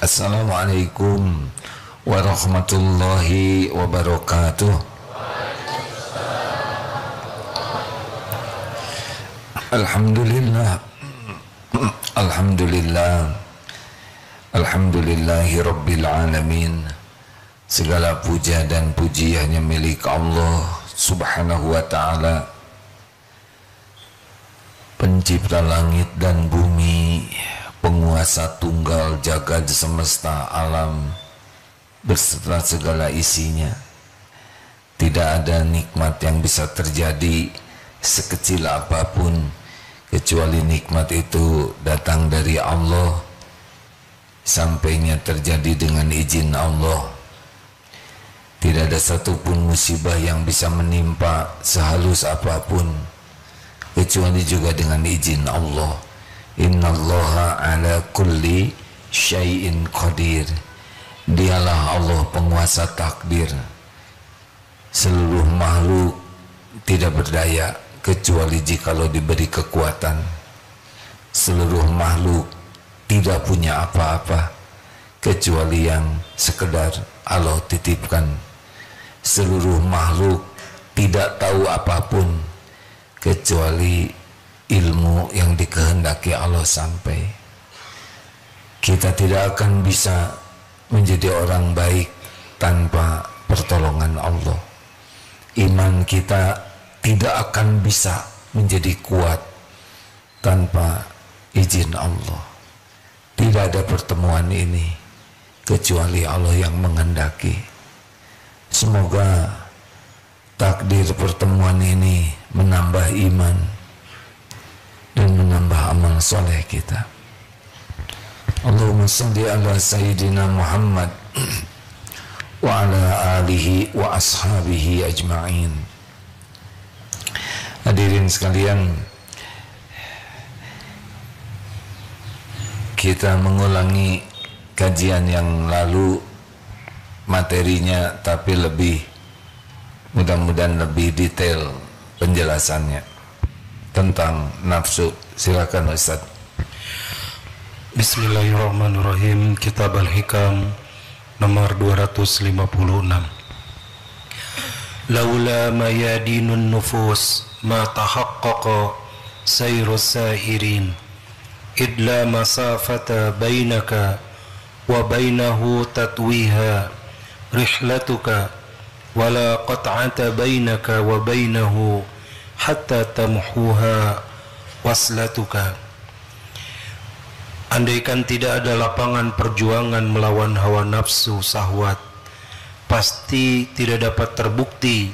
Assalamualaikum warahmatullahi wabarakatuh. Alhamdulillah, Alhamdulillah, Alhamdulillahi Rabbil Alamin. Segala puja dan puji hanya milik Allah Subhanahu wa ta'ala, pencipta langit dan bumi, penguasa tunggal jagad semesta alam beserta segala isinya. Tidak ada nikmat yang bisa terjadi sekecil apapun kecuali nikmat itu datang dari Allah, sampainya terjadi dengan izin Allah. Tidak ada satupun musibah yang bisa menimpa sehalus apapun kecuali juga dengan izin Allah. Innallaha ala kulli syai'in qadir. Dialah Allah penguasa takdir. Seluruh makhluk tidak berdaya kecuali jikalau diberi kekuatan. Seluruh makhluk tidak punya apa-apa kecuali yang sekedar Allah titipkan. Seluruh makhluk tidak tahu apapun kecuali ilmu yang dikehendaki Allah sampai. Kita tidak akan bisa menjadi orang baik tanpa pertolongan Allah. Iman kita tidak akan bisa menjadi kuat tanpa izin Allah. Tidak ada pertemuan ini kecuali Allah yang menghendaki. Semoga takdir pertemuan ini menambah iman dan menambah amal soleh kita. Allahumma salli ala Sayyidina Muhammad wa ala alihi wa ashabihi ajma'in. Hadirin sekalian, kita mengulangi kajian yang lalu, materinya, tapi lebih mudah-mudahan lebih detail penjelasannya tentang nafsu. Silakan Ustaz. Bismillahirrahmanirrahim. Kitab Al-Hikam nomor 256. Laula mayadinun nufus ma tahaqqaqa sayrus sairin idla masafata bainaka wa bainahu tatwiha rihlatuka wala qat'ata bainaka wa bainahu hatta tamhuha waslatuka. Andaikan tidak ada lapangan perjuangan melawan hawa nafsu syahwat, pasti tidak dapat terbukti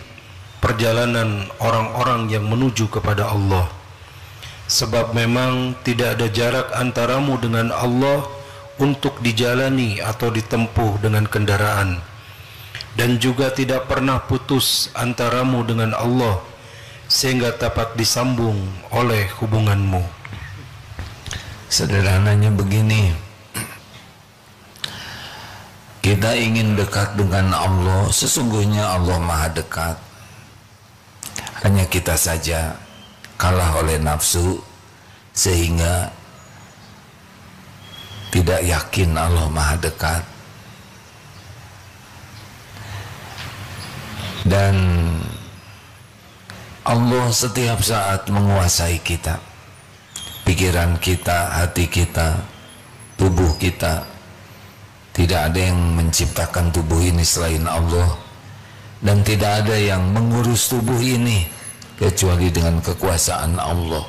perjalanan orang-orang yang menuju kepada Allah. Sebab memang tidak ada jarak antaramu dengan Allah untuk dijalani atau ditempuh dengan kendaraan, dan juga tidak pernah putus antaramu dengan Allah sehingga dapat disambung oleh hubunganmu. Sederhananya begini, kita ingin dekat dengan Allah, sesungguhnya Allah maha dekat. Hanya kita saja kalah oleh nafsu sehingga tidak yakin Allah maha dekat. Dan Allah setiap saat menguasai kita, pikiran kita, hati kita, tubuh kita. Tidak ada yang menciptakan tubuh ini selain Allah, dan tidak ada yang mengurus tubuh ini kecuali dengan kekuasaan Allah.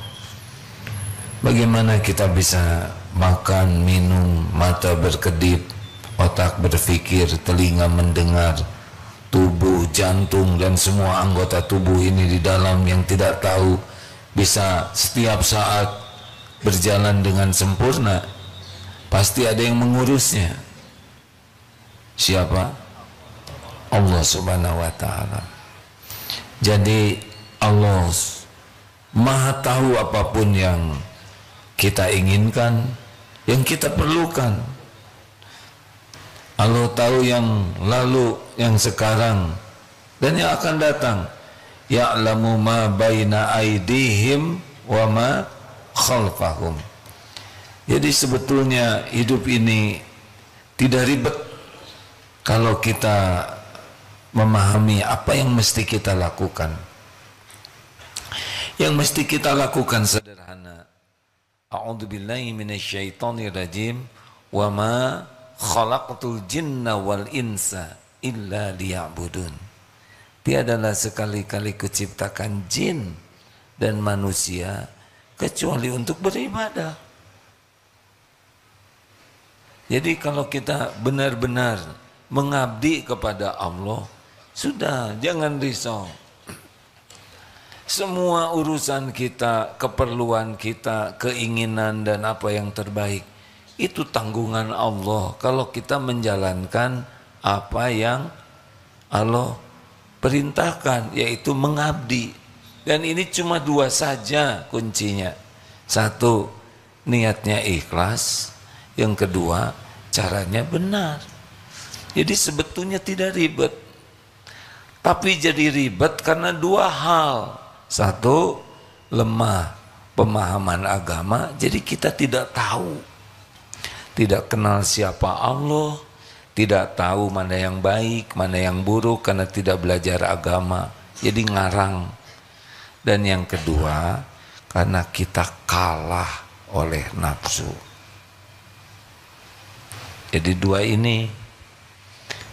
Bagaimana kita bisa makan, minum, mata berkedip, otak berpikir, telinga mendengar, tubuh, jantung, dan semua anggota tubuh ini di dalam yang tidak tahu bisa setiap saat berjalan dengan sempurna? Pasti ada yang mengurusnya. Siapa? Allah Subhanahu wa ta'ala. Jadi Allah maha tahu apapun yang kita inginkan, yang kita perlukan. Allah tahu yang lalu, yang sekarang, dan yang akan datang. Ya'lamu ma baina aidihim wa ma khalfahum. Jadi sebetulnya hidup ini Tidak ribet kalau kita memahami apa yang mesti kita lakukan. Yang mesti kita lakukan sederhana. A'udzubillahi minasyaitonirrajim. Wa ma khalaqtul jinna wal insa illa liya'budun. Tiadalah sekali-kali kuciptakan jin dan manusia kecuali untuk beribadah. Jadi kalau kita benar-benar mengabdi kepada Allah, sudah, jangan risau. Semua urusan kita, keperluan kita, keinginan dan apa yang terbaik, itu tanggungan Allah kalau kita menjalankan apa yang Allah perintahkan, yaitu mengabdi. Dan ini cuma dua saja kuncinya. Satu, niatnya ikhlas. Yang kedua, caranya benar. Jadi sebetulnya tidak ribet. Tapi jadi ribet karena dua hal. Satu, lemah pemahaman agama, jadi kita tidak tahu. Tidak kenal siapa Allah, tidak tahu mana yang baik, mana yang buruk karena tidak belajar agama. Jadi ngarang. Dan yang kedua, karena kita kalah oleh nafsu. Jadi dua ini.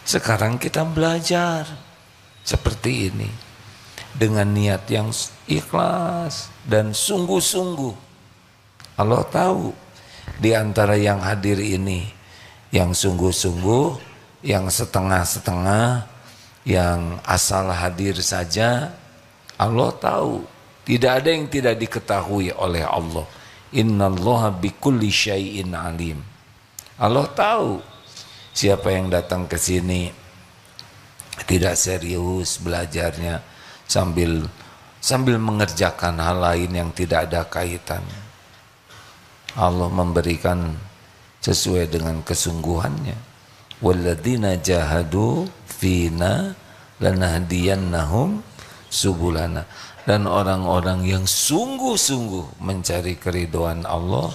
Sekarang kita belajar seperti ini dengan niat yang ikhlas dan sungguh-sungguh. Allah tahu di antara yang hadir ini yang sungguh-sungguh, yang setengah-setengah, yang asal hadir saja. Allah tahu. Tidak ada yang tidak diketahui oleh Allah. Innallaha bikulli syai'in alim. Allah tahu siapa yang datang ke sini tidak serius belajarnya, sambil mengerjakan hal lain yang tidak ada kaitannya. Allah memberikan sesuai dengan kesungguhannya. Walladzina jahadu fina lanahdiyannahum subulana. Dan orang-orang yang sungguh-sungguh mencari keridhaan Allah,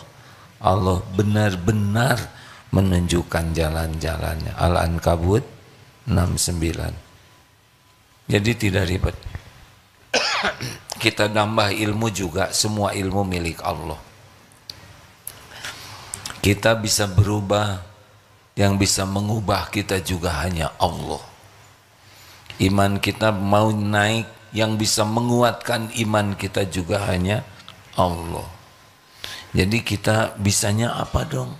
Allah benar-benar menunjukkan jalan-jalannya. Al-Ankabut 69. Jadi tidak ribet. Kita nambah ilmu juga, semua ilmu milik Allah. Kita bisa berubah, yang bisa mengubah kita juga hanya Allah. Iman kita mau naik, yang bisa menguatkan iman kita juga hanya Allah. Jadi kita bisanya apa dong?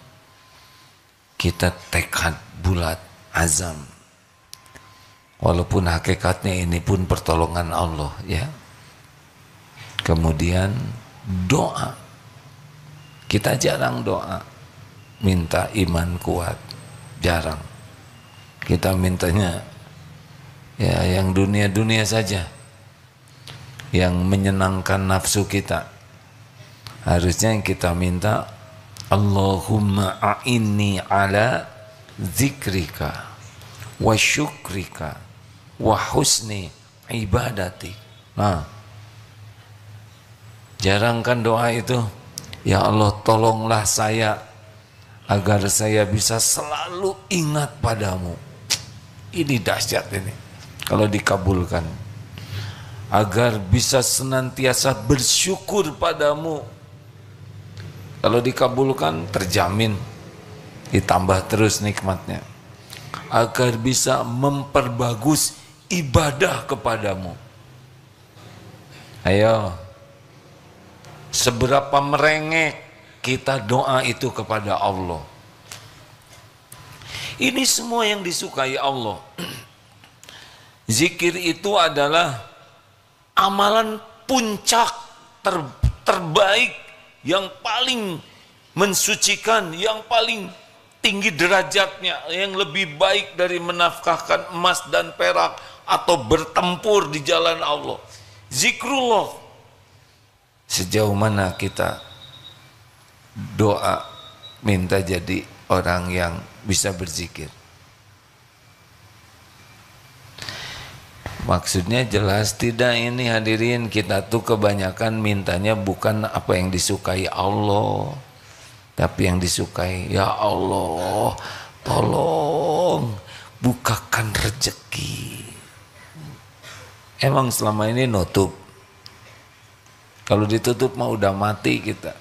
Kita tekad bulat, azam. Walaupun hakikatnya ini pun pertolongan Allah, ya. Kemudian doa. Kita jarang doa, minta iman kuat, jarang. Kita mintanya ya yang dunia-dunia saja, yang menyenangkan nafsu kita. Harusnya yang kita minta, Allahumma a'inni ala zikrika wa syukrika wa husni ibadati. Nah, jarang kan doa itu. Ya Allah, tolonglah saya agar saya bisa selalu ingat padamu. Ini dahsyat ini kalau dikabulkan. Agar bisa senantiasa bersyukur padamu. Kalau dikabulkan terjamin ditambah terus nikmatnya. Agar bisa memperbagus ibadah kepadamu. Ayo, seberapa merengek kita doa itu kepada Allah. Ini semua yang disukai Allah. Zikir itu adalah amalan puncak terbaik, yang paling mensucikan, yang paling tinggi derajatnya, yang lebih baik dari menafkahkan emas dan perak atau bertempur di jalan Allah. Zikrullah. Sejauh mana kita doa minta jadi orang yang bisa berzikir? Maksudnya jelas tidak ini hadirin, kita tuh kebanyakan mintanya bukan apa yang disukai Allah, tapi yang disukai. Ya Allah, tolong bukakan rezeki. Emang selama ini nutup. Kalau ditutup mah udah mati kita.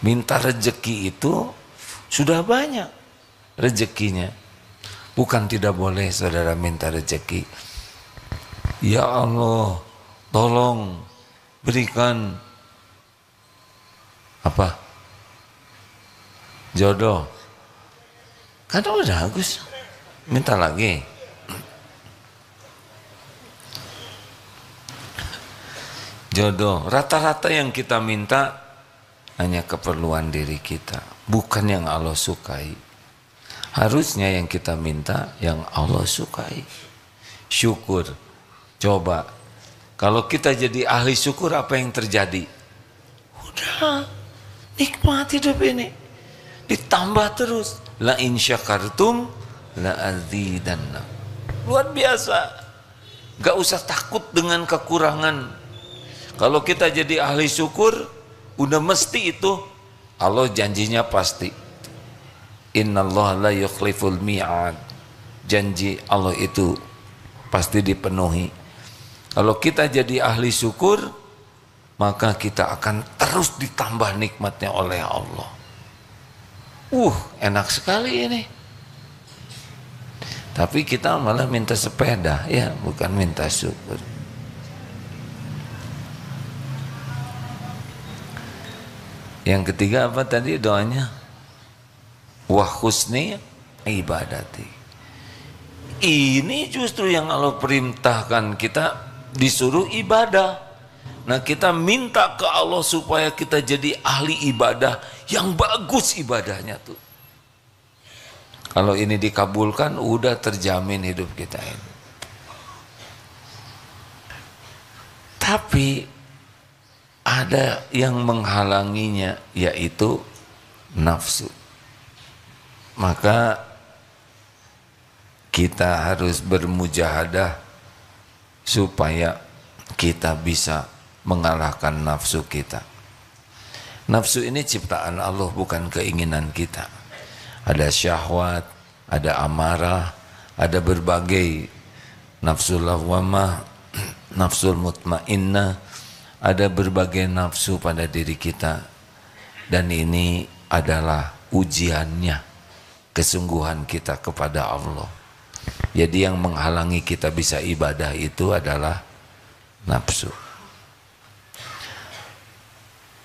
Minta rezeki itu sudah banyak rezekinya. Bukan tidak boleh saudara minta rezeki. Ya Allah, tolong berikan apa? Jodoh. Kan udah bagus. Minta lagi. Jodoh. Rata-rata yang kita minta hanya keperluan diri kita, bukan yang Allah sukai. Harusnya yang kita minta yang Allah sukai. Syukur. Coba, kalau kita jadi ahli syukur, apa yang terjadi? Udah, nikmat hidup ini. Ditambah terus. La in syakartum la azidanna. Luar biasa. Gak usah takut dengan kekurangan. Kalau kita jadi ahli syukur, udah mesti itu. Allah janjinya pasti. Innallaha la yukhliful mi'ad. Janji Allah itu pasti dipenuhi. Kalau kita jadi ahli syukur, maka kita akan terus ditambah nikmatnya oleh Allah. Enak sekali ini. Tapi kita malah minta sepeda, ya, bukan minta syukur. Yang ketiga apa tadi doanya? Wa husni ibadati. Ini justru yang Allah perintahkan kita disuruh ibadah. Nah, kita minta ke Allah supaya kita jadi ahli ibadah yang bagus ibadahnya tuh. Kalau ini dikabulkan, udah terjamin hidup kita ini. Tapi ada yang menghalanginya, yaitu nafsu. Maka kita harus bermujahadah supaya kita bisa mengalahkan nafsu kita. Nafsu ini ciptaan Allah, bukan keinginan kita. Ada syahwat, ada amarah, ada berbagai nafsu lawwamah, nafsul mutmainnah, ada berbagai nafsu pada diri kita. Dan ini adalah ujiannya, kesungguhan kita kepada Allah. Jadi yang menghalangi kita bisa ibadah itu adalah nafsu.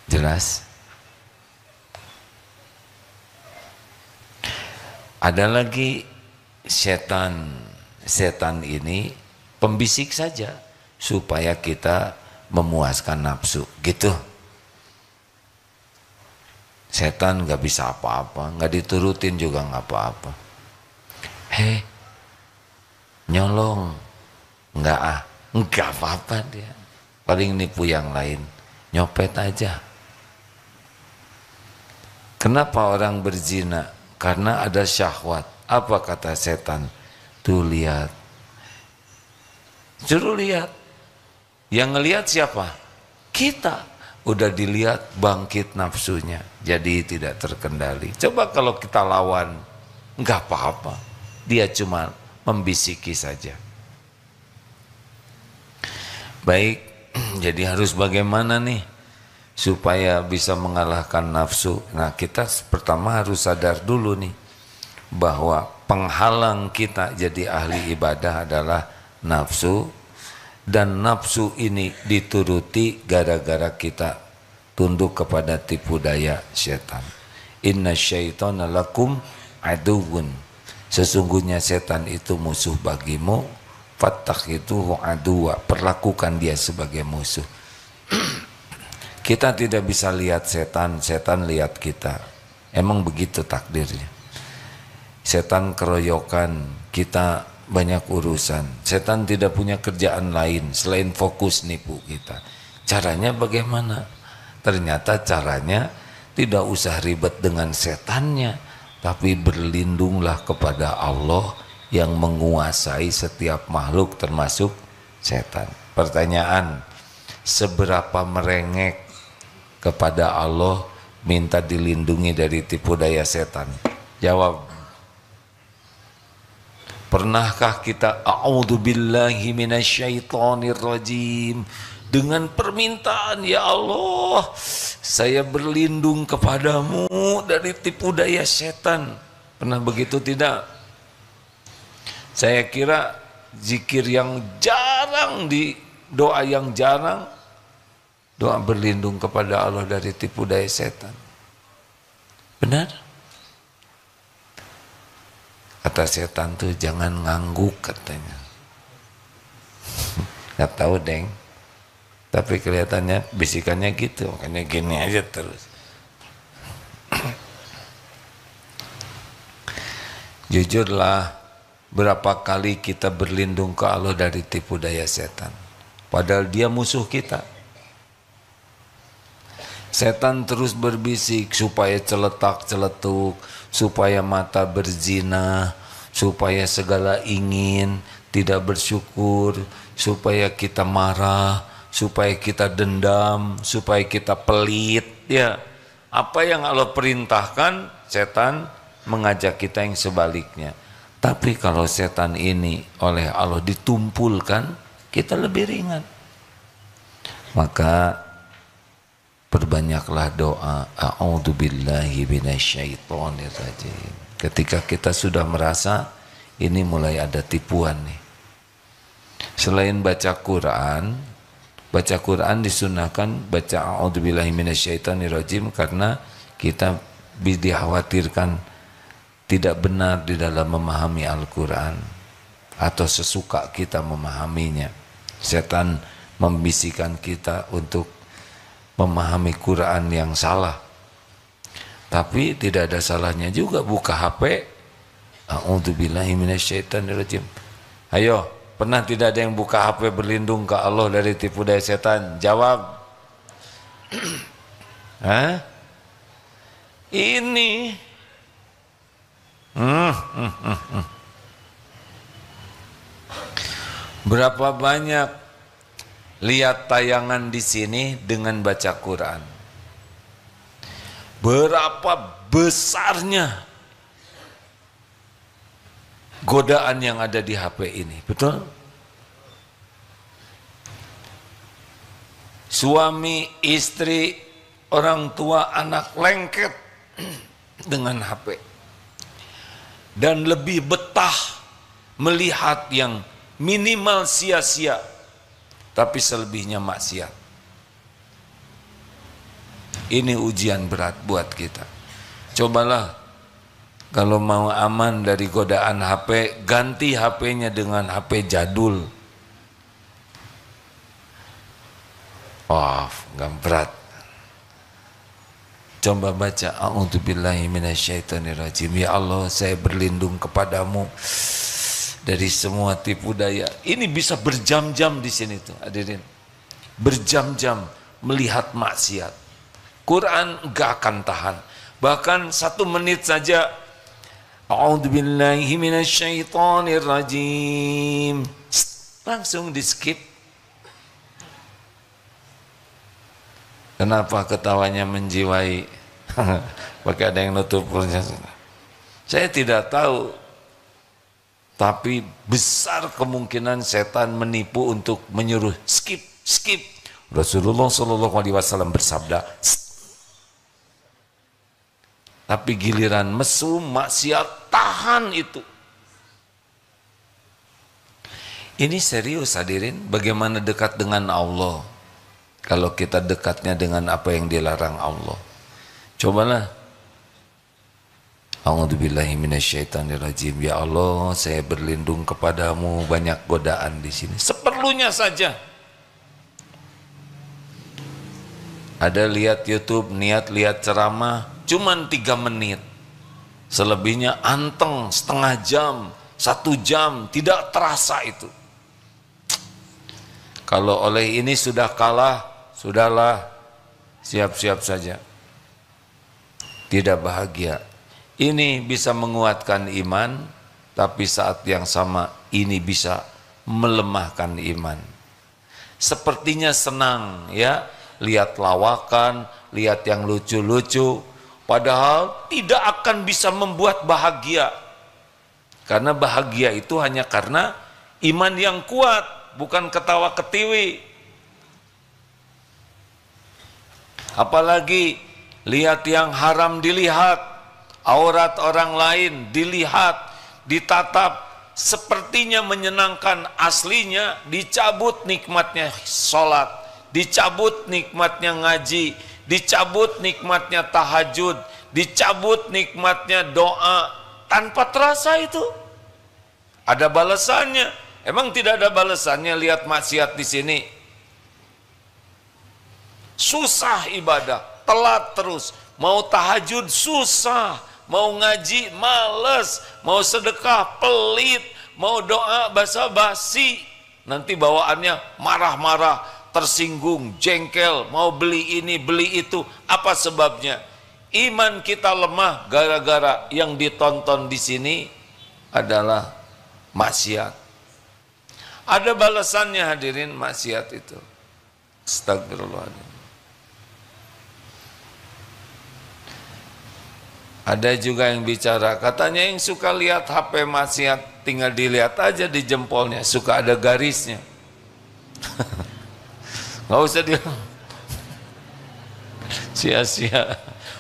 Jelas? Ada lagi setan. Setan ini pembisik saja supaya kita memuaskan nafsu, gitu. Setan gak bisa apa-apa, gak diturutin juga gak apa-apa. Nyolong, enggak apa-apa dia. Paling nipu yang lain, nyopet aja. Kenapa orang berzina? Karena ada syahwat. Apa kata setan? Tuh lihat. Suruh lihat. Yang ngelihat siapa? Kita. Udah dilihat bangkit nafsunya. Jadi tidak terkendali. Coba kalau kita lawan, enggak apa-apa. Dia cuma membisiki saja. Baik, jadi harus bagaimana nih supaya bisa mengalahkan nafsu? Nah, kita pertama harus sadar dulu nih bahwa penghalang kita jadi ahli ibadah adalah nafsu, dan nafsu ini dituruti gara-gara kita tunduk kepada tipu daya setan. Inna syaitana lakum aduwwun. Sesungguhnya setan itu musuh bagimu, fattakhidhuhu aduwwa, perlakukan dia sebagai musuh. Kita tidak bisa lihat setan, setan lihat kita. Emang begitu takdirnya. Setan keroyokan, kita banyak urusan. Setan tidak punya kerjaan lain selain fokus nipu kita. Caranya bagaimana? Ternyata caranya tidak usah ribet dengan setannya, tapi berlindunglah kepada Allah yang menguasai setiap makhluk termasuk setan. Pertanyaan, seberapa merengek kepada Allah minta dilindungi dari tipu daya setan? Jawab. Pernahkah kita a'udzubillahi minasyaitonirrajim dengan permintaan, ya Allah, saya berlindung kepadamu dari tipu daya setan. Pernah begitu tidak? Saya kira zikir yang jarang, di doa yang jarang, doa berlindung kepada Allah dari tipu daya setan. Benar? Kata setan tuh jangan ngangguk katanya. Gak tahu deng, tapi kelihatannya bisikannya gitu, makanya gini aja terus. Jujurlah, berapa kali kita berlindung ke Allah dari tipu daya setan, padahal dia musuh kita. Setan terus berbisik supaya celetak-celetuk, supaya mata berzina, supaya segala ingin, tidak bersyukur, supaya kita marah, supaya kita dendam, supaya kita pelit. Ya, apa yang Allah perintahkan, setan mengajak kita yang sebaliknya. Tapi kalau setan ini oleh Allah ditumpulkan, kita lebih ringan. Maka perbanyaklah doa a'udzubillahi minasyaitonirrajim. Ketika kita sudah merasa ini mulai ada tipuan nih. Selain baca Quran disunahkan baca a'udzubillahi minasyaitonirrajim karena kita dikhawatirkan tidak benar di dalam memahami Al-Quran atau sesuka kita memahaminya. Setan membisikkan kita untuk memahami Quran yang salah. Tapi tidak ada salahnya juga buka HP a'udzubillahi minasyaitonirrajim. Ayo, pernah tidak ada yang buka HP berlindung ke Allah dari tipu daya setan? Jawab. Hah? Ini berapa banyak lihat tayangan di sini dengan baca Quran. Berapa besarnya godaan yang ada di HP ini, betul? Suami, istri, orang tua, anak lengket dengan HP. Dan lebih betah melihat yang minimal sia-sia, tapi selebihnya maksiat. Ini ujian berat buat kita. Cobalah kalau mau aman dari godaan HP, ganti HP-nya dengan HP jadul. Wah, gak berat. Coba baca a'udzubillahi minasyaitonirrajim. Ya Allah, saya berlindung kepadamu dari semua tipu daya. Ini bisa berjam-jam di sini tuh, hadirin. Berjam-jam melihat maksiat. Quran gak akan tahan. Bahkan 1 menit saja a'udzubillahi minasyaitonirrajim, langsung di skip. Kenapa ketawanya menjiwai? Pakai ada yang nutup. Saya tidak tahu, tapi besar kemungkinan setan menipu untuk menyuruh skip. Rasulullah SAW bersabda, tapi giliran mesum, maksiat, tahan itu. Ini serius hadirin, bagaimana dekat dengan Allah kalau kita dekatnya dengan apa yang dilarang Allah. Cobalah. A'udzubillahi minasyaitonirrajim. Ya Allah, saya berlindung kepadamu, banyak godaan di sini. Seperlunya saja. Ada lihat YouTube, niat lihat ceramah, cuman 3 menit. Selebihnya anteng, setengah jam, 1 jam, tidak terasa itu. Kalau oleh ini sudah kalah, sudahlah, siap-siap saja. Tidak bahagia. Ini bisa menguatkan iman, tapi saat yang sama ini bisa melemahkan iman. Sepertinya senang ya, lihat lawakan, lihat yang lucu-lucu, padahal tidak akan bisa membuat bahagia. Karena bahagia itu hanya karena iman yang kuat, bukan ketawa ketiwi. Apalagi lihat yang haram dilihat, aurat orang lain dilihat, ditatap, sepertinya menyenangkan, aslinya dicabut nikmatnya sholat, dicabut nikmatnya ngaji, dicabut nikmatnya tahajud, dicabut nikmatnya doa, tanpa terasa itu ada balasannya. Emang tidak ada balasannya lihat maksiat di sini? Susah ibadah, telat terus, mau tahajud susah, mau ngaji males, mau sedekah pelit, mau doa basa-basi, nanti bawaannya marah-marah, tersinggung, jengkel, mau beli ini, beli itu. Apa sebabnya? Iman kita lemah gara-gara yang ditonton di sini adalah maksiat. Ada balasannya hadirin maksiat itu. Astagfirullahaladzim. Ada juga yang bicara, katanya yang suka lihat HP maksiat tinggal dilihat aja di jempolnya, suka ada garisnya. Nggak usah dia sia-sia,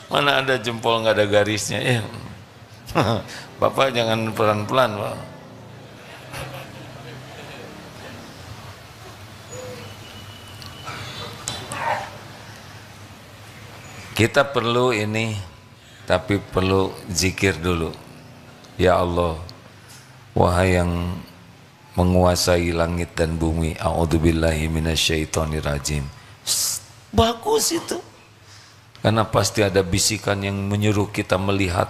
mana ada jempol nggak ada garisnya ya. Bapak jangan pelan-pelan Pak. Kita perlu ini, tapi perlu zikir dulu. Ya Allah, wahai yang menguasai langit dan bumi, a'udzubillahi minasyaitonirrajim. Bagus itu. Karena pasti ada bisikan yang menyuruh kita melihat.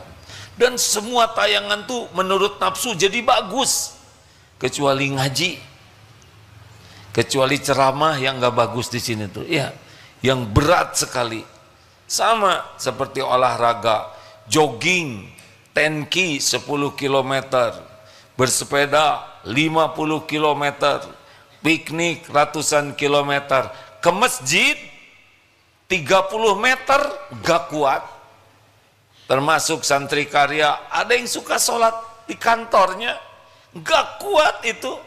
Dan semua tayangan tuh menurut nafsu jadi bagus. Kecuali ngaji. Kecuali ceramah yang gak bagus di sini tuh. Ya, yang berat sekali. Sama seperti olahraga, jogging, 10K 10 km, bersepeda 50 km, piknik ratusan kilometer, ke masjid 30 meter gak kuat. Termasuk santri karya, ada yang suka sholat di kantornya, gak kuat itu.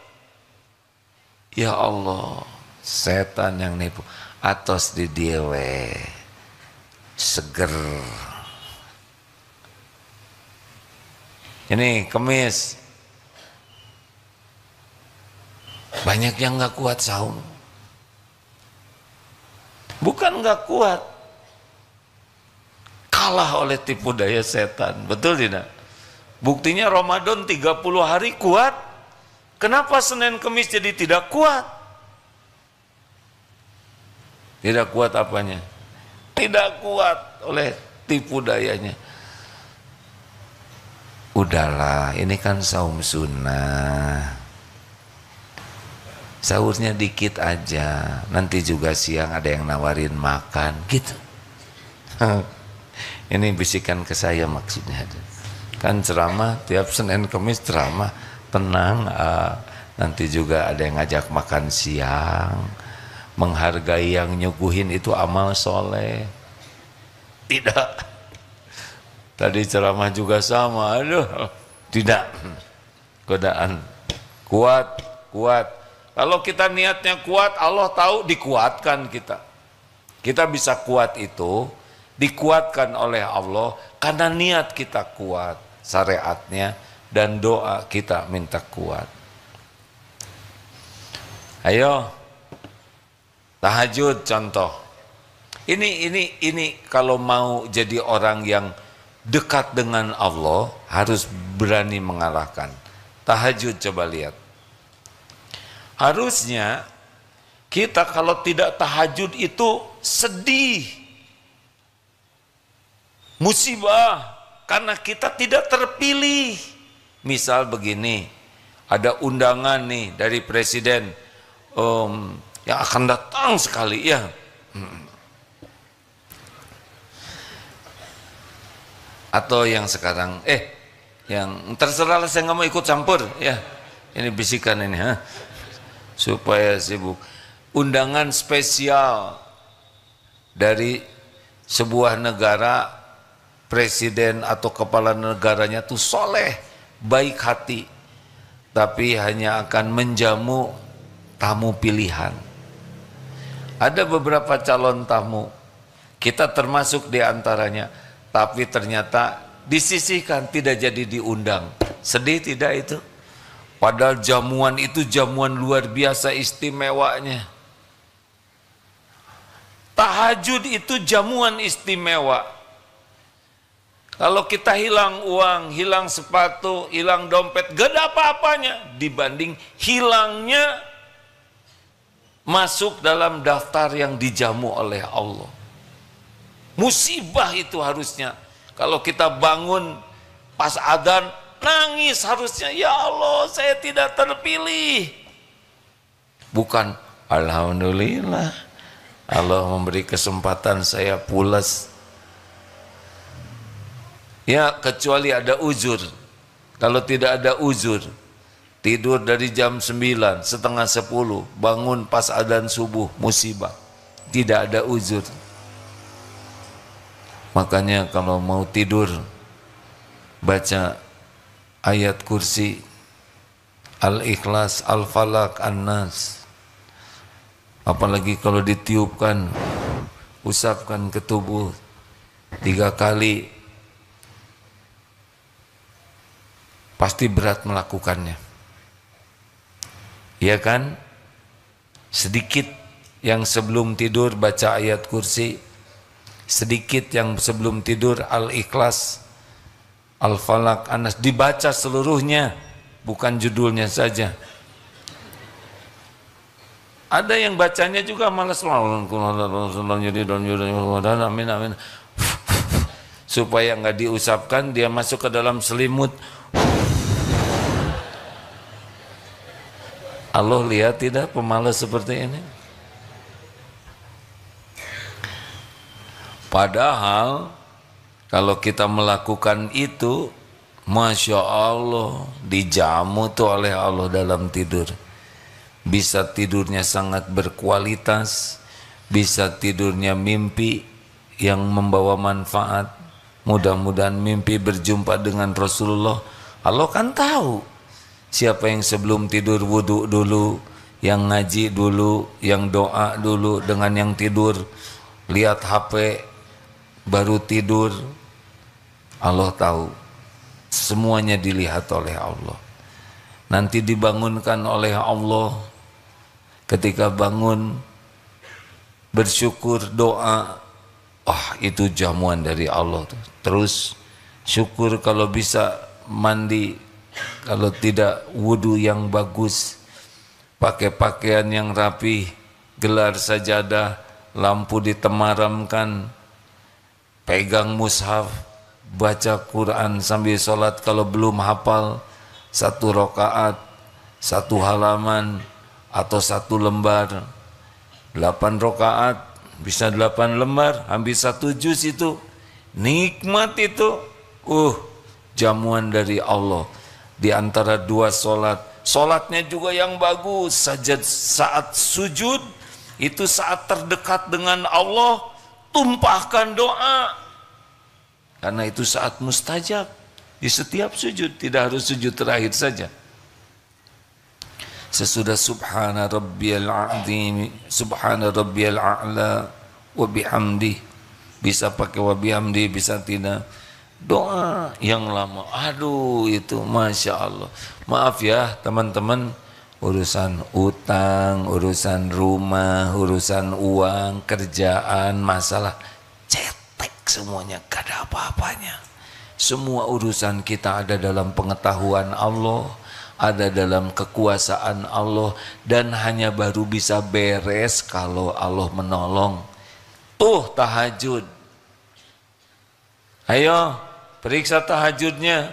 Ya Allah, setan yang nipu. Atos di diewe seger. Ini kemis banyak yang nggak kuat saum. Bukan nggak kuat, kalah oleh tipu daya setan. Betul tidak? Buktinya Ramadan 30 hari kuat. Kenapa Senin Kemis jadi tidak kuat? Tidak kuat apanya? Tidak kuat oleh tipu dayanya. Udahlah, ini kan saum sunnah, sahurnya dikit aja, nanti juga siang ada yang nawarin makan gitu. Ini bisikan ke saya maksudnya. Kan ceramah tiap Senin Kemis ceramah, tenang, nanti juga ada yang ngajak makan siang. Menghargai yang nyuguhin itu amal soleh. Tidak. Tadi ceramah juga sama, aduh, tidak. Godaan. Kuat, kuat. Kalau kita niatnya kuat, Allah tahu dikuatkan kita. Kita bisa kuat itu dikuatkan oleh Allah karena niat kita kuat, syariatnya dan doa kita minta kuat. Ayo, tahajud contoh. Ini kalau mau jadi orang yang dekat dengan Allah harus berani mengalahkan. Tahajud coba lihat. Harusnya kita kalau tidak tahajud itu sedih, musibah, karena kita tidak terpilih. Misal begini, ada undangan nih dari presiden yang akan datang sekali ya. Atau yang sekarang yang terserah saya nggak mau ikut campur ya. Ini bisikan ini supaya sibuk. Undangan spesial dari sebuah negara presiden atau kepala negaranya tuh soleh, baik hati, tapi hanya akan menjamu tamu pilihan. Ada beberapa calon tamu, kita termasuk di antaranya, tapi ternyata disisihkan, tidak jadi diundang. Sedih tidak itu? Padahal jamuan itu jamuan luar biasa istimewanya. Tahajud itu jamuan istimewa. Kalau kita hilang uang, hilang sepatu, hilang dompet, gak ada apa-apanya dibanding hilangnya masuk dalam daftar yang dijamu oleh Allah. Musibah itu harusnya. Kalau kita bangun pas adzan, nangis harusnya, ya Allah saya tidak terpilih. Bukan, alhamdulillah Allah memberi kesempatan saya pulas. Ya, kecuali ada uzur. Kalau tidak ada uzur, tidur dari jam 9, setengah 10, bangun pas adzan subuh, musibah. Tidak ada uzur. Makanya kalau mau tidur, baca ayat kursi, Al-Ikhlas, Al-Falaq, An-Nas. Apalagi kalau ditiupkan, usapkan ke tubuh 3 kali, pasti berat melakukannya. Iya kan? Sedikit yang sebelum tidur baca ayat kursi, sedikit yang sebelum tidur Al-Ikhlas, Al-Falaq, An-Nas, dibaca seluruhnya, bukan judulnya saja. Ada yang bacanya juga malas, amin amin, supaya nggak diusapkan, dia masuk ke dalam selimut. Allah lihat tidak pemalas seperti ini? Padahal kalau kita melakukan itu, Masya Allah, dijamu tuh oleh Allah dalam tidur. Bisa tidurnya sangat berkualitas, bisa tidurnya mimpi yang membawa manfaat. Mudah-mudahan mimpi berjumpa dengan Rasulullah. Allah kan tahu siapa yang sebelum tidur wudhu dulu, yang ngaji dulu, yang doa dulu dengan yang tidur, lihat HP baru tidur. Allah tahu, semuanya dilihat oleh Allah. Nanti dibangunkan oleh Allah. Ketika bangun, bersyukur, doa, itu jamuan dari Allah. Terus syukur kalau bisa mandi, kalau tidak wudu yang bagus, pakai pakaian yang rapi, gelar sajadah, lampu ditemaramkan, pegang mushaf, baca Quran sambil sholat. Kalau belum hafal 1 rakaat, 1 halaman, atau 1 lembar, 8 rakaat, bisa 8 lembar, hampir 1 juz itu, nikmat itu. Jamuan dari Allah. Di antara 2 sholat, sholatnya juga yang bagus, saat sujud, itu saat terdekat dengan Allah, tumpahkan doa, karena itu saat mustajab. Di setiap sujud, tidak harus sujud terakhir saja. Sesudah subhana rabbiyal a'zim, subhana rabbiyal a'la wa bihamdi, bisa pakai wa bihamdi, bisa tidak. Doa yang lama, itu Masya Allah. Maaf ya teman-teman, urusan utang, urusan rumah, urusan uang, kerjaan, masalah cetek semuanya, gak ada apa-apanya. Semua urusan kita ada dalam pengetahuan Allah, ada dalam kekuasaan Allah, dan hanya baru bisa beres kalau Allah menolong. Tuh tahajud, ayo periksa tahajudnya,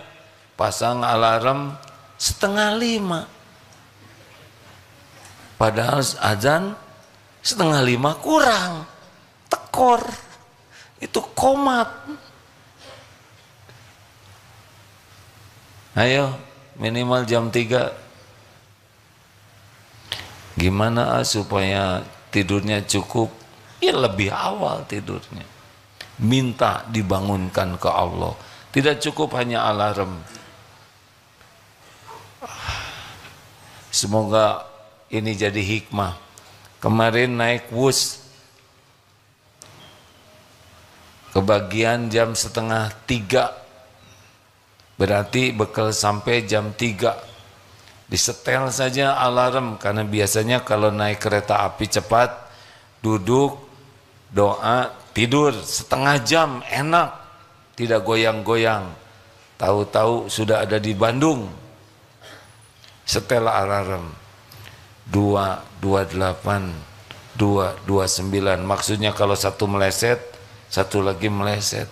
pasang alarm 4:30, padahal azan 4:30 kurang, tekor, itu komat. Ayo minimal jam 3. Gimana supaya tidurnya cukup? Ya lebih awal tidurnya. minta dibangunkan ke Allah. Tidak cukup hanya alarm. Semoga ini jadi hikmah. Kemarin naik bus, kebagian jam 2:30, berarti bekal sampai jam 3. Disetel saja alarm, karena biasanya kalau naik kereta api cepat, duduk, doa, tidur setengah jam, enak, tidak goyang-goyang. Tahu-tahu sudah ada di Bandung. Setel alarm 228, 229. Maksudnya kalau satu meleset, satu lagi meleset.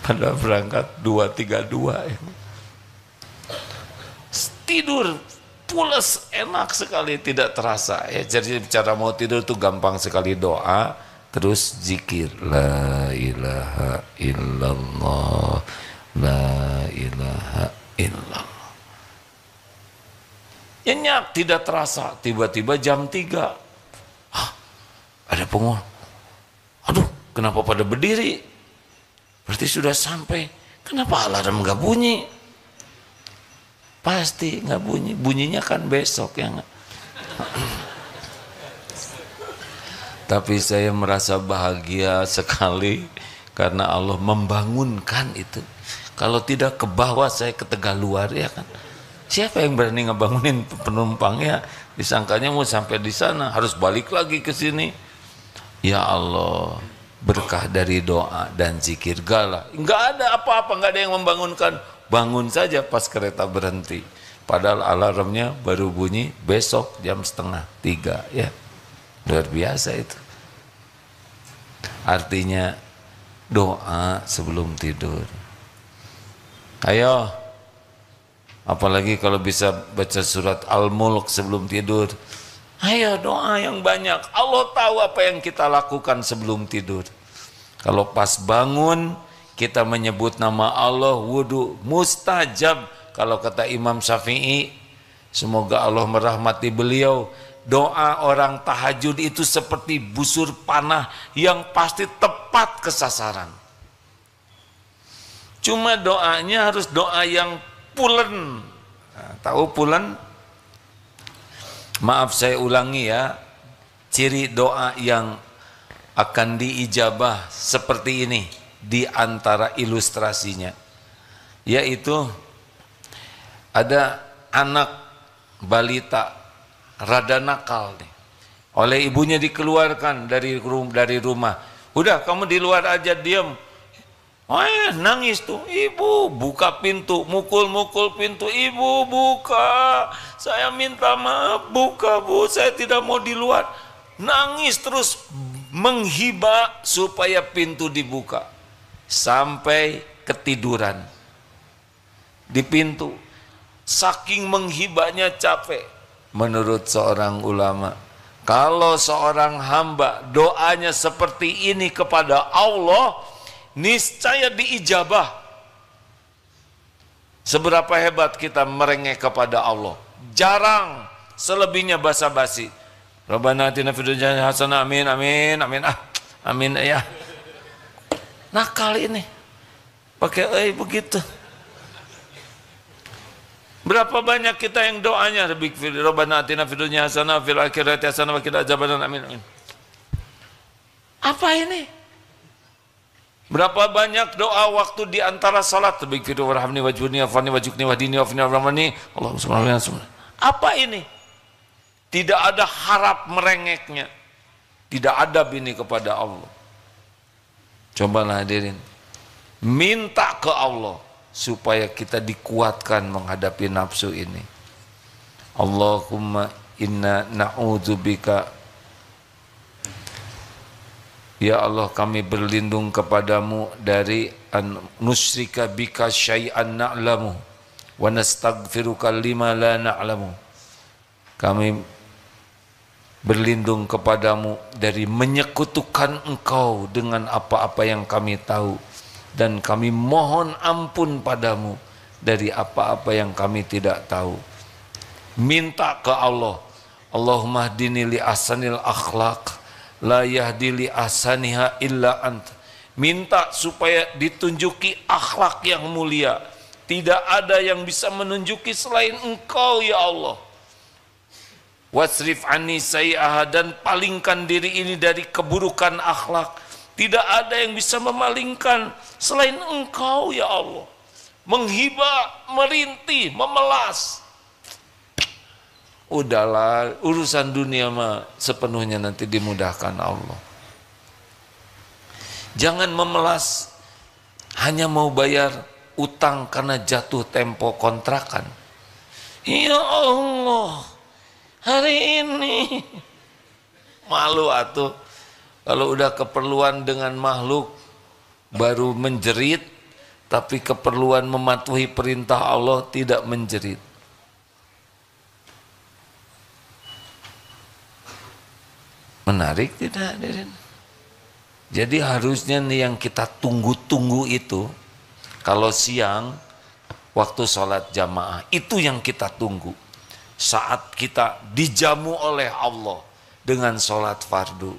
Pada berangkat 232. Tidur pulas, enak sekali, tidak terasa ya. Jadi cara mau tidur tuh gampang sekali, doa terus zikir, la ilaha illallah, la ilaha illallah. Nyenyak, tidak terasa. Tiba-tiba jam 3, ada penghuni. Aduh, kenapa pada berdiri? Berarti sudah sampai. Kenapa alarm nggak bunyi? Pasti nggak bunyi. Bunyinya kan besok ya nggak? Tapi saya merasa bahagia sekali karena Allah membangunkan itu. Kalau tidak ke bawah, saya ke Tegaluar ya kan. Siapa yang berani ngebangunin penumpangnya? Disangkanya mau sampai di sana, harus balik lagi ke sini. Ya Allah, berkah dari doa dan zikir. Gala, nggak ada apa-apa, nggak ada yang membangunkan. Bangun saja pas kereta berhenti. Padahal alarmnya baru bunyi besok jam 2:30 ya. Luar biasa itu. Artinya doa sebelum tidur. Ayo, apalagi kalau bisa baca surat Al-Mulk sebelum tidur. Ayo doa yang banyak. Allah tahu apa yang kita lakukan sebelum tidur. Kalau pas bangun kita menyebut nama Allah, wudu mustajab. Kalau kata Imam Syafi'i, semoga Allah merahmati beliau, doa orang tahajud itu seperti busur panah yang pasti tepat ke sasaran. Cuma doanya harus doa yang pulen. Nah, tahu pulen? Maaf saya ulangi ya, ciri doa yang akan diijabah seperti ini di antara ilustrasinya, yaitu ada anak balita rada nakal nih, oleh ibunya dikeluarkan dari rumah. Udah kamu di luar aja, diam. Nangis tuh, ibu buka pintu, mukul-mukul pintu, ibu buka, saya minta maaf, buka bu, saya tidak mau di luar. Nangis terus menghibah supaya pintu dibuka, sampai ketiduran di pintu. Saking menghibahnya capek. Menurut seorang ulama, kalau seorang hamba doanya seperti ini kepada Allah, niscaya diijabah. Seberapa hebat kita merengek kepada Allah, jarang, selebihnya basa-basi. Rabbana atina fid dunya hasanah, amin amin amin, amin ya. Nakal ini pakai begitu. Berapa banyak kita yang doanya Rabbana atina fid dunya hasanah fil akhirati hasanah wa qina adzabannar, amin amin. Apa ini? Berapa banyak doa waktu di antara salat, tabikiru warhamni wajhuni afani wajukni wahdini wafni warhamni Allahumma shalli ala Muhammad. Apa ini? Tidak ada harap merengeknya, tidak adab ini kepada Allah. Cobalah hadirin, minta ke Allah supaya kita dikuatkan menghadapi nafsu ini. Allahumma inna na'udzubika, ya Allah kami berlindung kepadamu dari an nusyrika bika syai'an na'lamu wa nastaghfiruka lima la na'lamu. Kami berlindung kepadamu dari menyekutukan engkau dengan apa-apa yang kami tahu, dan kami mohon ampun padamu dari apa-apa yang kami tidak tahu. Minta ke Allah, Allahumma hdini li ahsanil akhlaq, La yahdi li ahsaniha illa anta. Minta supaya ditunjuki akhlak yang mulia. Tidak ada yang bisa menunjuki selain Engkau ya Allah. Wasrif anni sayyi'aha, dan palingkan diri ini dari keburukan akhlak. Tidak ada yang bisa memalingkan selain Engkau ya Allah. Menghibah, merintih, memelas. Udahlah, urusan dunia mah sepenuhnya nanti dimudahkan Allah. Jangan memelas hanya mau bayar utang karena jatuh tempo kontrakan. Ya Allah, hari ini malu atuh kalau udah keperluan dengan makhluk baru menjerit, tapi keperluan mematuhi perintah Allah tidak menjerit. Menarik tidak hadirin? Jadi harusnya nih yang kita tunggu-tunggu itu, kalau siang waktu sholat jamaah, itu yang kita tunggu. Saat kita dijamu oleh Allah dengan sholat fardu.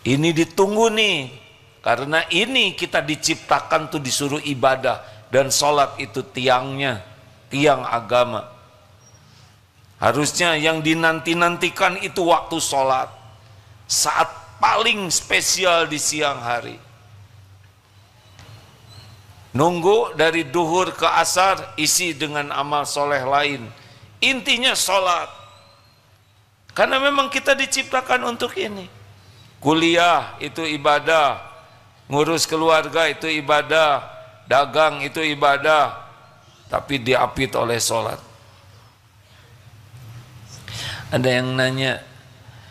Ini ditunggu nih, karena ini kita diciptakan tuh disuruh ibadah, dan sholat itu tiangnya, tiang agama. Harusnya yang dinanti-nantikan itu waktu sholat, saat paling spesial di siang hari. Nunggu dari duhur ke asar, isi dengan amal soleh lain. Intinya sholat. Karena memang kita diciptakan untuk ini. Kuliah itu ibadah, ngurus keluarga itu ibadah, dagang itu ibadah, tapi diapit oleh sholat. Ada yang nanya,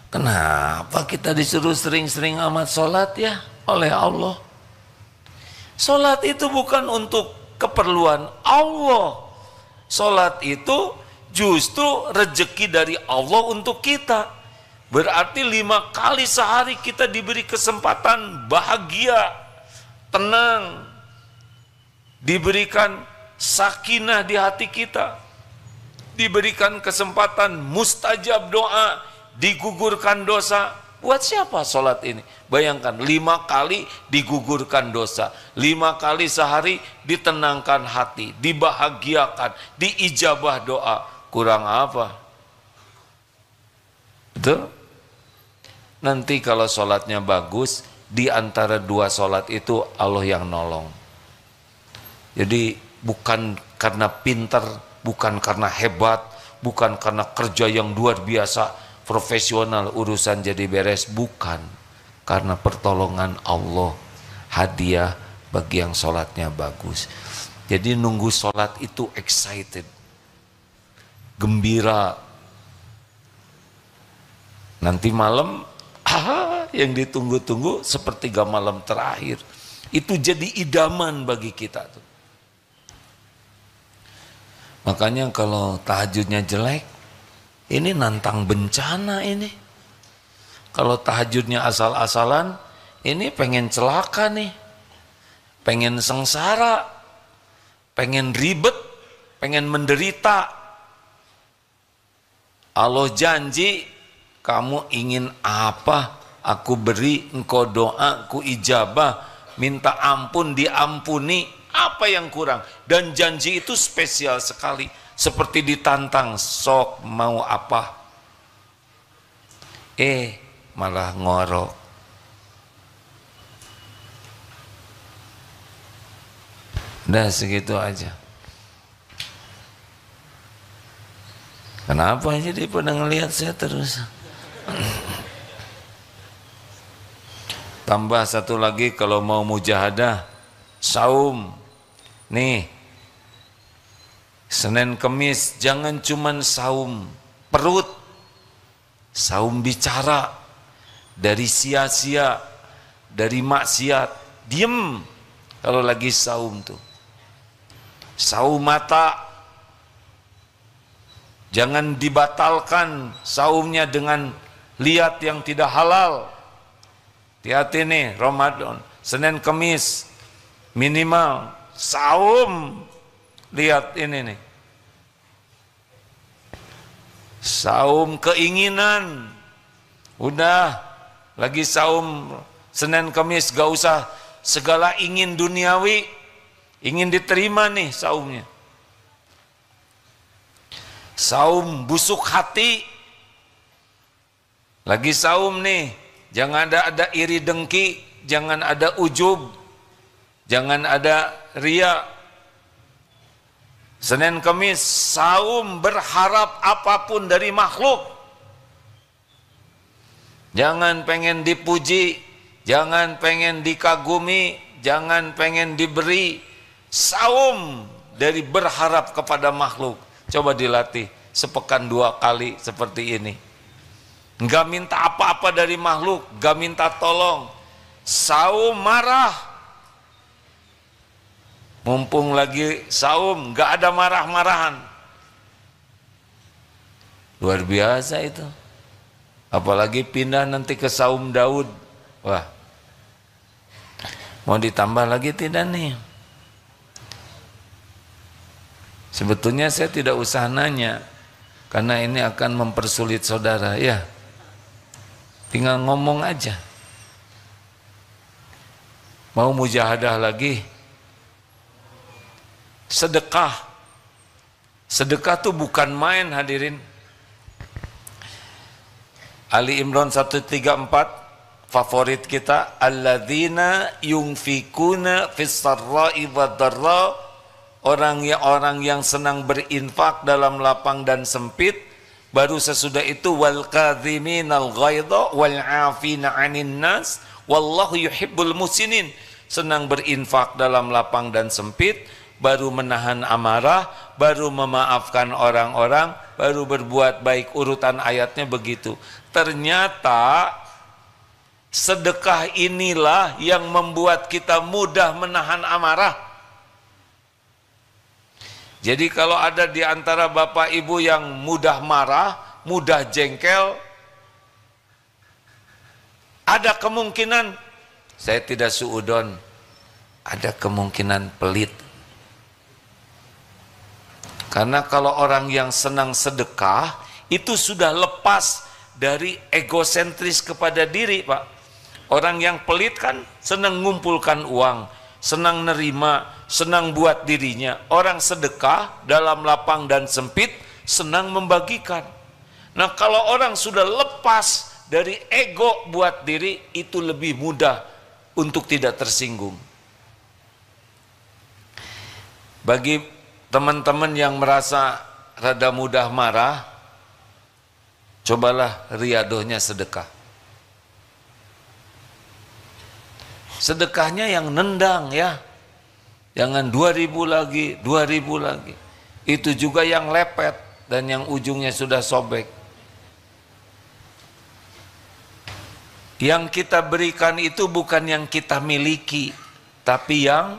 kenapa kita disuruh sering-sering amat sholat ya oleh Allah? Sholat itu bukan untuk keperluan Allah. Sholat itu justru rezeki dari Allah untuk kita. Berarti 5 kali sehari kita diberi kesempatan bahagia, tenang, diberikan sakinah di hati kita, diberikan kesempatan mustajab doa, digugurkan dosa. Buat siapa sholat ini? Bayangkan 5 kali digugurkan dosa, 5 kali sehari ditenangkan hati, dibahagiakan, diijabah doa. Kurang apa? Betul? Nanti kalau sholatnya bagus, di antara 2 sholat itu Allah yang nolong. Jadi bukan karena pintar, bukan karena hebat, bukan karena kerja yang luar biasa, profesional urusan jadi beres, bukan. Karena pertolongan Allah, hadiah bagi yang sholatnya bagus. Jadi nunggu sholat itu excited, gembira. Nanti malam, yang ditunggu-tunggu sepertiga malam terakhir. Itu jadi idaman bagi kita tuh. Makanya kalau tahajudnya jelek, ini nantang bencana ini. Kalau tahajudnya asal-asalan, ini pengen celaka nih. Pengen sengsara, pengen ribet, pengen menderita. Allah janji, kamu ingin apa? Aku beri, engkau doa, ku ijabah, minta ampun, diampuni. Apa yang kurang? Dan janji itu spesial sekali, seperti ditantang, sok mau apa? Malah ngorok. Udah segitu aja. Kenapa jadi pada ngelihat saya terus? Tambah satu lagi, kalau mau mujahadah, saum. Nih, Senin Kemis jangan cuman saum perut, saum bicara, dari sia-sia, dari maksiat, diem kalau lagi saum tuh. Saum mata, jangan dibatalkan saumnya dengan lihat yang tidak halal. Hati-hati nih, Ramadan, Senin Kemis minimal saum, lihat ini nih, saum keinginan. Udah, lagi saum Senin Kamis, gak usah segala ingin duniawi, ingin diterima nih saumnya. Saum busuk hati. Lagi saum nih, jangan ada iri dengki, jangan ada ujub, jangan ada ria. Senin Kamis saum berharap apapun dari makhluk. Jangan pengen dipuji, jangan pengen dikagumi, jangan pengen diberi. Saum dari berharap kepada makhluk. Coba dilatih sepekan 2 kali seperti ini. Enggak minta apa-apa dari makhluk, enggak minta tolong. Saum marah. Mumpung lagi saum, enggak ada marah-marahan. Luar biasa itu. Apalagi pindah nanti ke saum Daud. Wah. Mau ditambah lagi tidak nih? Sebetulnya saya tidak usah nanya, karena ini akan mempersulit saudara, ya. Tinggal ngomong aja. Mau mujahadah lagi? Sedekah. Sedekah tuh bukan main, hadirin. Ali Imran 134, favorit kita, alladzina yunfikuna fis sarra'i wad dharra. Orang yang senang berinfak dalam lapang dan sempit. Baru sesudah itu wal kadhiminal ghaidha wal 'afina 'anil nas wallahu yuhibbul muhsinin. Senang berinfak dalam lapang dan sempit, baru menahan amarah, baru memaafkan orang-orang, baru berbuat baik. Urutan ayatnya begitu. Ternyata sedekah inilah yang membuat kita mudah menahan amarah. Jadi kalau ada di antara bapak ibu yang mudah marah, mudah jengkel, ada kemungkinan, saya tidak suudon, ada kemungkinan pelit. Karena kalau orang yang senang sedekah, itu sudah lepas dari egosentris kepada diri, Pak. Orang yang pelit kan senang ngumpulkan uang, senang nerima, senang buat dirinya. Orang sedekah dalam lapang dan sempit senang membagikan. Nah, kalau orang sudah lepas dari ego buat diri, itu lebih mudah untuk tidak tersinggung. Bagi teman-teman yang merasa rada mudah marah, cobalah riadohnya sedekah. Sedekahnya yang nendang, ya. Jangan 2.000 lagi, 2.000 lagi. Itu juga yang lepet dan yang ujungnya sudah sobek. Yang kita berikan itu bukan yang kita miliki, tapi yang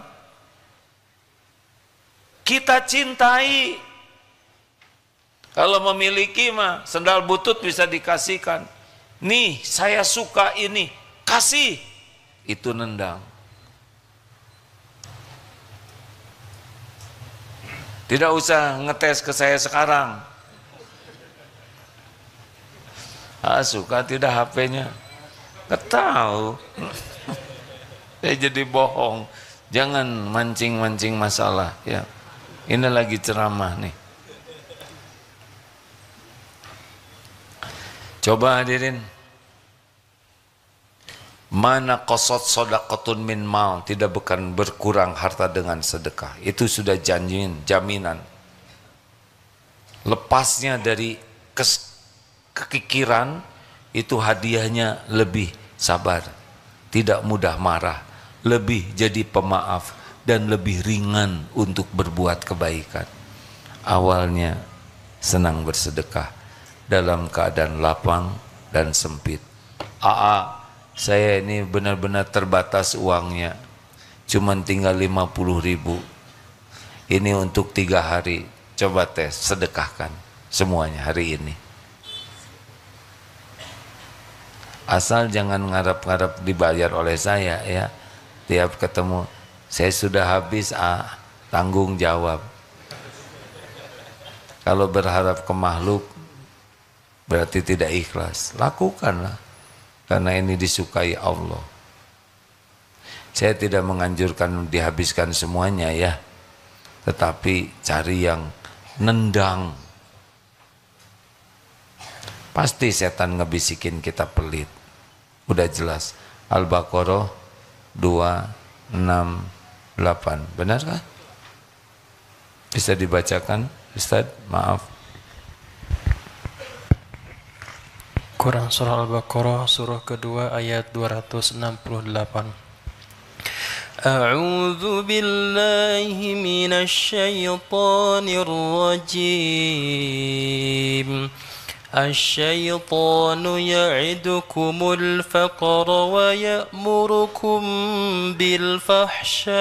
kita cintai. Kalau memiliki mah sendal butut bisa dikasihkan. Nih, saya suka ini, kasih. Itu nendang. Tidak usah ngetes ke saya sekarang. Suka tidak HP-nya? Ketahu. Saya jadi bohong. Jangan mancing-mancing masalah, ya. Ini lagi ceramah nih. Coba hadirin. Mana qasad shadaqatun min mal, tidak bukan berkurang harta dengan sedekah. Itu sudah jaminan. Lepasnya dari kekikiran, itu hadiahnya lebih sabar, tidak mudah marah, lebih jadi pemaaf, dan lebih ringan untuk berbuat kebaikan. Awalnya senang bersedekah dalam keadaan lapang dan sempit. Saya ini benar-benar terbatas uangnya, cuman tinggal 50.000. Ini untuk 3 hari. Coba tes, sedekahkan semuanya hari ini. Asal jangan ngarap-ngarap dibayar oleh saya, ya. Tiap ketemu, saya sudah habis, tanggung jawab. Kalau berharap ke makhluk berarti tidak ikhlas. Lakukanlah. karena ini disukai Allah. Saya tidak menganjurkan dihabiskan semuanya ya, tetapi cari yang nendang. Pasti setan ngebisikin kita pelit. Udah jelas. Al-Baqarah 268. Benar kah? Bisa dibacakan, Ustaz? Maaf. Quran surah Al-Baqarah surah kedua ayat 268. A'udzu billahi minasy syaithanir rajim. الشيطان يعدكم الفقر ويأمركم بالفحشاء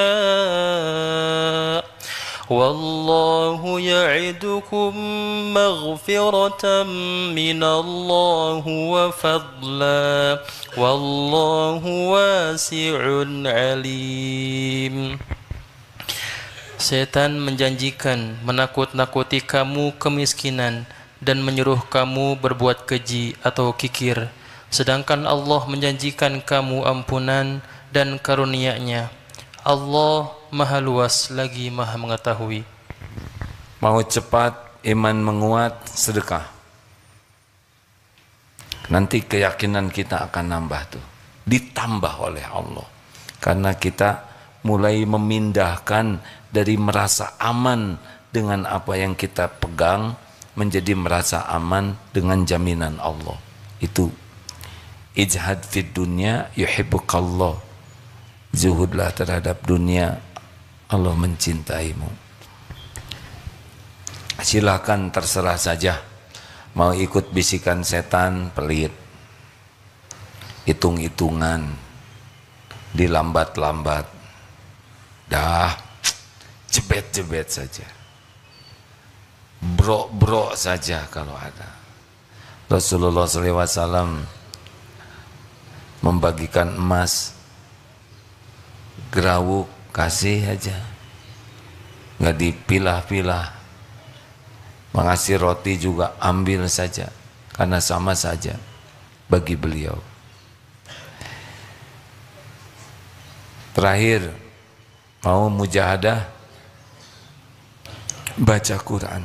والله يعدكم مغفرة من الله وفضلا والله واسع عليم. Setan menjanjikan menakut-nakuti kamu kemiskinan dan menyuruh kamu berbuat keji atau kikir, sedangkan Allah menjanjikan kamu ampunan dan karunia-Nya. Allah Maha Luas lagi Maha Mengetahui. Mau cepat iman menguat, sedekah. Nanti keyakinan kita akan nambah tuh, ditambah oleh Allah, karena kita mulai memindahkan dari merasa aman dengan apa yang kita pegang menjadi merasa aman dengan jaminan Allah. Itu ijhad fid dunya yuhibbukallah. Zuhudlah terhadap dunia, Allah mencintaimu. Silakan, terserah saja. Mau ikut bisikan setan, pelit, hitung-hitungan, dilambat-lambat, dah jebet-jebet saja, brok-brok saja kalau ada. Rasulullah SAW membagikan emas, gerawuk, kasih aja, nggak dipilah-pilah. Mengasih roti juga ambil saja, karena sama saja bagi beliau. Terakhir, mau mujahadah, baca Quran.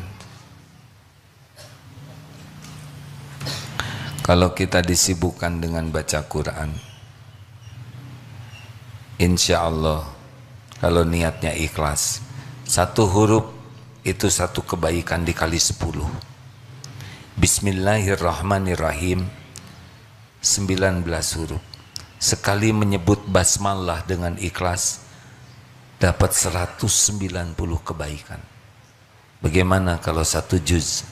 Kalau kita disibukkan dengan baca Quran, insya Allah, kalau niatnya ikhlas, satu huruf itu satu kebaikan dikali 10. Bismillahirrahmanirrahim 19 huruf. Sekali menyebut basmalah dengan ikhlas dapat 190 kebaikan. Bagaimana kalau satu juz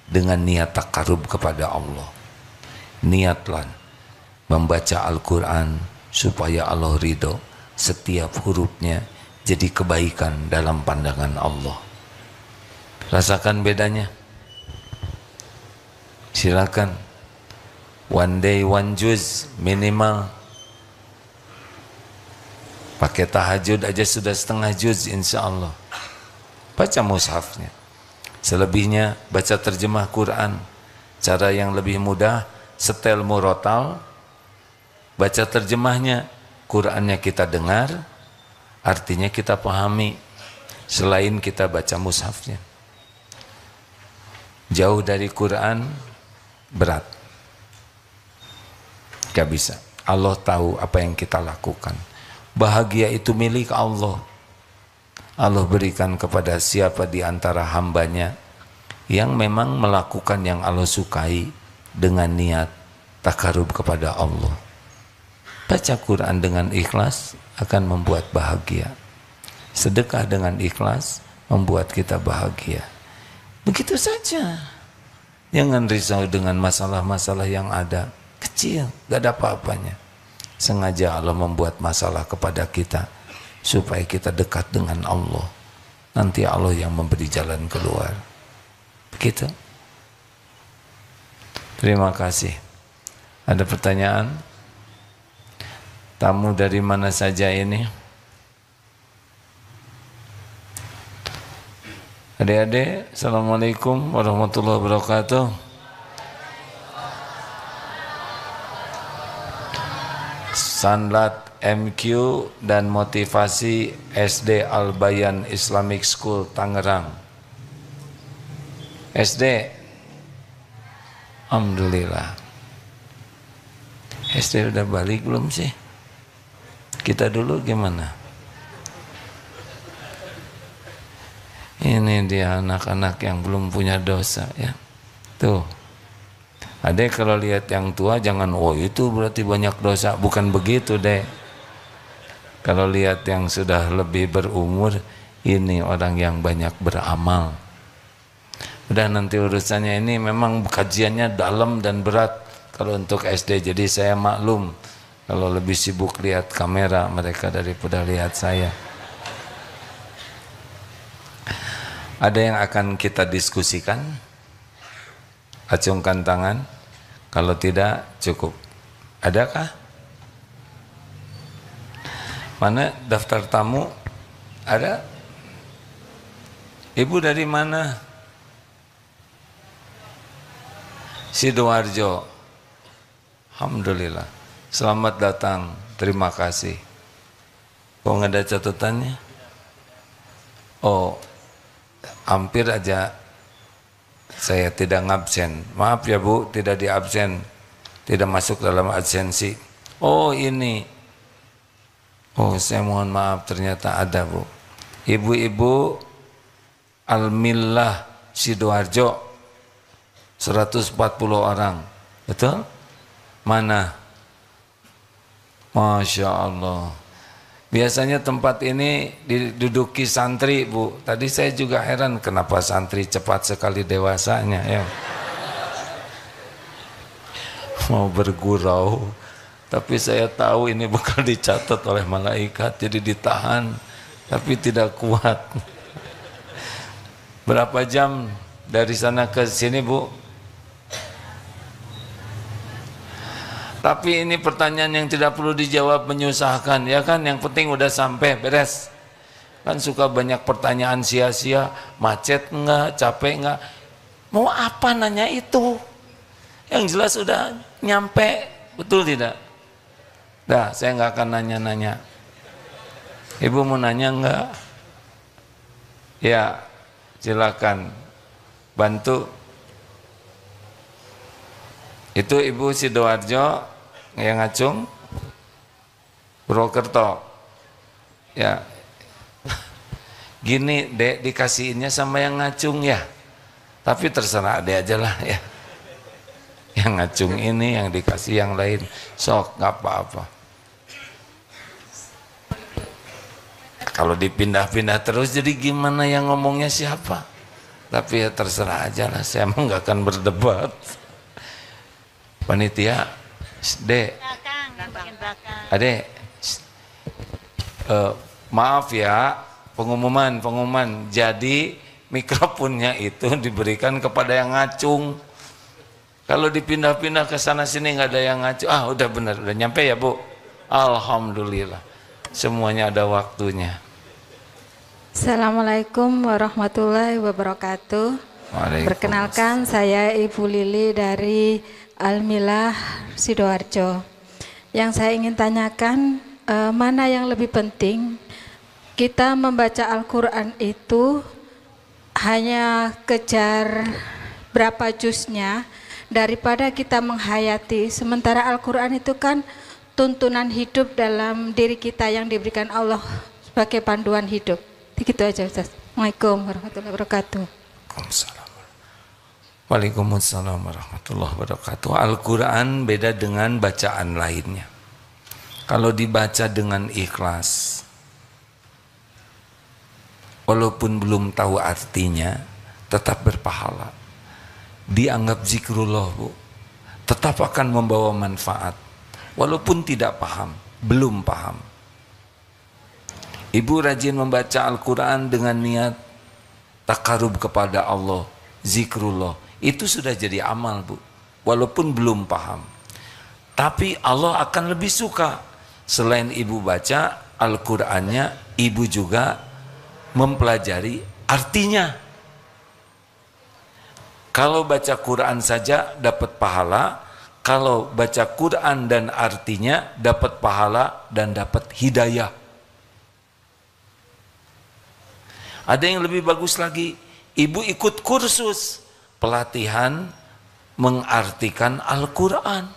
dengan niat takarub kepada Allah? Niatlah membaca Al-Quran supaya Allah ridho. Setiap hurufnya jadi kebaikan dalam pandangan Allah. Rasakan bedanya. Silakan. One day one juz minimal. Pakai tahajud aja sudah setengah juz insya Allah. Baca mushafnya. Selebihnya baca terjemah Quran. Cara yang lebih mudah, setel murotal, baca terjemahnya, Qurannya kita dengar, artinya kita pahami, selain kita baca mushafnya. Jauh dari Quran berat, gak bisa. Allah tahu apa yang kita lakukan. Bahagia itu milik Allah. Allah berikan kepada siapa di antara hambanya yang memang melakukan yang Allah sukai dengan niat takarub kepada Allah. Baca Quran dengan ikhlas akan membuat bahagia. Sedekah dengan ikhlas membuat kita bahagia. Begitu saja. Jangan risau dengan masalah-masalah yang ada. Kecil, gak ada apa-apanya. Sengaja Allah membuat masalah kepada kita supaya kita dekat dengan Allah. Nanti Allah yang memberi jalan keluar. Begitu. Terima kasih. Ada pertanyaan? Tamu dari mana saja ini? Adik-adik, Assalamualaikum warahmatullahi wabarakatuh. Sanlat MQ dan motivasi SD Al Bayan Islamic School Tangerang. SD, alhamdulillah. SD udah balik belum sih? Kita dulu gimana? Ini dia anak-anak yang belum punya dosa ya. Tuh. Adek kalau lihat yang tua jangan, oh itu berarti banyak dosa. Bukan begitu dek. Kalau lihat yang sudah lebih berumur, ini orang yang banyak beramal. Udah nanti urusannya ini memang kajiannya dalam dan berat kalau untuk SD. Jadi saya maklum kalau lebih sibuk lihat kamera mereka daripada lihat saya. Ada yang akan kita diskusikan? Acungkan tangan. Kalau tidak cukup. Adakah? Mana daftar tamu? Ada? Ibu dari mana? Sidoarjo. Alhamdulillah. Selamat datang. Terima kasih. Kok nggak ada catatannya? Oh, hampir aja saya tidak ngabsen. Maaf ya Bu, tidak diabsen. Tidak masuk dalam absensi. Oh ini. Oh saya mohon maaf, ternyata ada Bu. Ibu-ibu Al-Millah Sidoarjo 140 orang. Betul? Mana? Masya Allah. Biasanya tempat ini diduduki santri Bu. Tadi saya juga heran kenapa santri cepat sekali dewasanya ya. Mau bergurau. Tapi saya tahu ini bakal dicatat oleh malaikat. Jadi ditahan. Tapi tidak kuat. Berapa jam dari sana ke sini Bu? Tapi ini pertanyaan yang tidak perlu dijawab menyusahkan ya kan, yang penting udah sampai beres. Kan suka banyak pertanyaan sia-sia, macet enggak, capek enggak. Mau apa nanya itu? Yang jelas udah nyampe, betul tidak? Dah, saya enggak akan nanya-nanya. Ibu mau nanya enggak? Ya, silakan bantu. Itu Ibu Sidoarjo yang ngacung Purwokerto ya. Gini dek, dikasihinnya sama yang ngacung ya, tapi terserah adek aja lah ya. Yang ngacung ini yang dikasih yang lain sok nggak apa-apa. Kalau dipindah-pindah terus jadi gimana, yang ngomongnya siapa? Tapi ya terserah aja lah, saya emang nggak akan berdebat. Panitia, Dek, Adek, maaf ya, pengumuman. Jadi mikrofonnya itu diberikan kepada yang ngacung. Kalau dipindah-pindah ke sana sini nggak ada yang ngacung. Ah, udah benar, udah nyampe ya Bu. Alhamdulillah, semuanya ada waktunya. Assalamualaikum warahmatullahi wabarakatuh. Perkenalkan, saya Ibu Lili dari Al-Millah Sidoarjo. Yang saya ingin tanyakan, mana yang lebih penting, kita membaca Al-Quran itu hanya kejar berapa juznya daripada kita menghayati. Sementara Al-Quran itu kan tuntunan hidup dalam diri kita yang diberikan Allah sebagai panduan hidup. Begitu aja Ustaz. Assalamualaikum warahmatullahi wabarakatuh. Waalaikumsalam warahmatullahi wabarakatuh. Al-Quran beda dengan bacaan lainnya. Kalau dibaca dengan ikhlas, walaupun belum tahu artinya, tetap berpahala. Dianggap zikrullah Bu, tetap akan membawa manfaat. Walaupun tidak paham, belum paham. Ibu rajin membaca Al-Quran dengan niat takarub kepada Allah, zikrullah. Itu sudah jadi amal Bu, walaupun belum paham. Tapi Allah akan lebih suka, selain ibu baca Al-Qur'annya, ibu juga mempelajari artinya. Kalau baca Quran saja dapat pahala, kalau baca Quran dan artinya dapat pahala dan dapat hidayah. Ada yang lebih bagus lagi, ibu ikut kursus pelatihan mengartikan Al-Quran,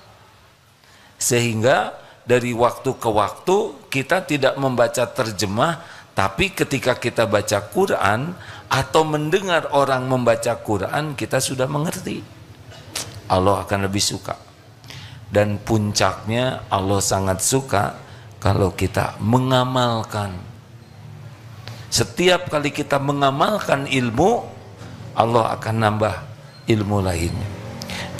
sehingga dari waktu ke waktu kita tidak membaca terjemah, tapi ketika kita baca Quran atau mendengar orang membaca Quran, kita sudah mengerti. Allah akan lebih suka. Dan puncaknya Allah sangat suka kalau kita mengamalkan. Setiap kali kita mengamalkan ilmu, Allah akan nambah ilmu lainnya.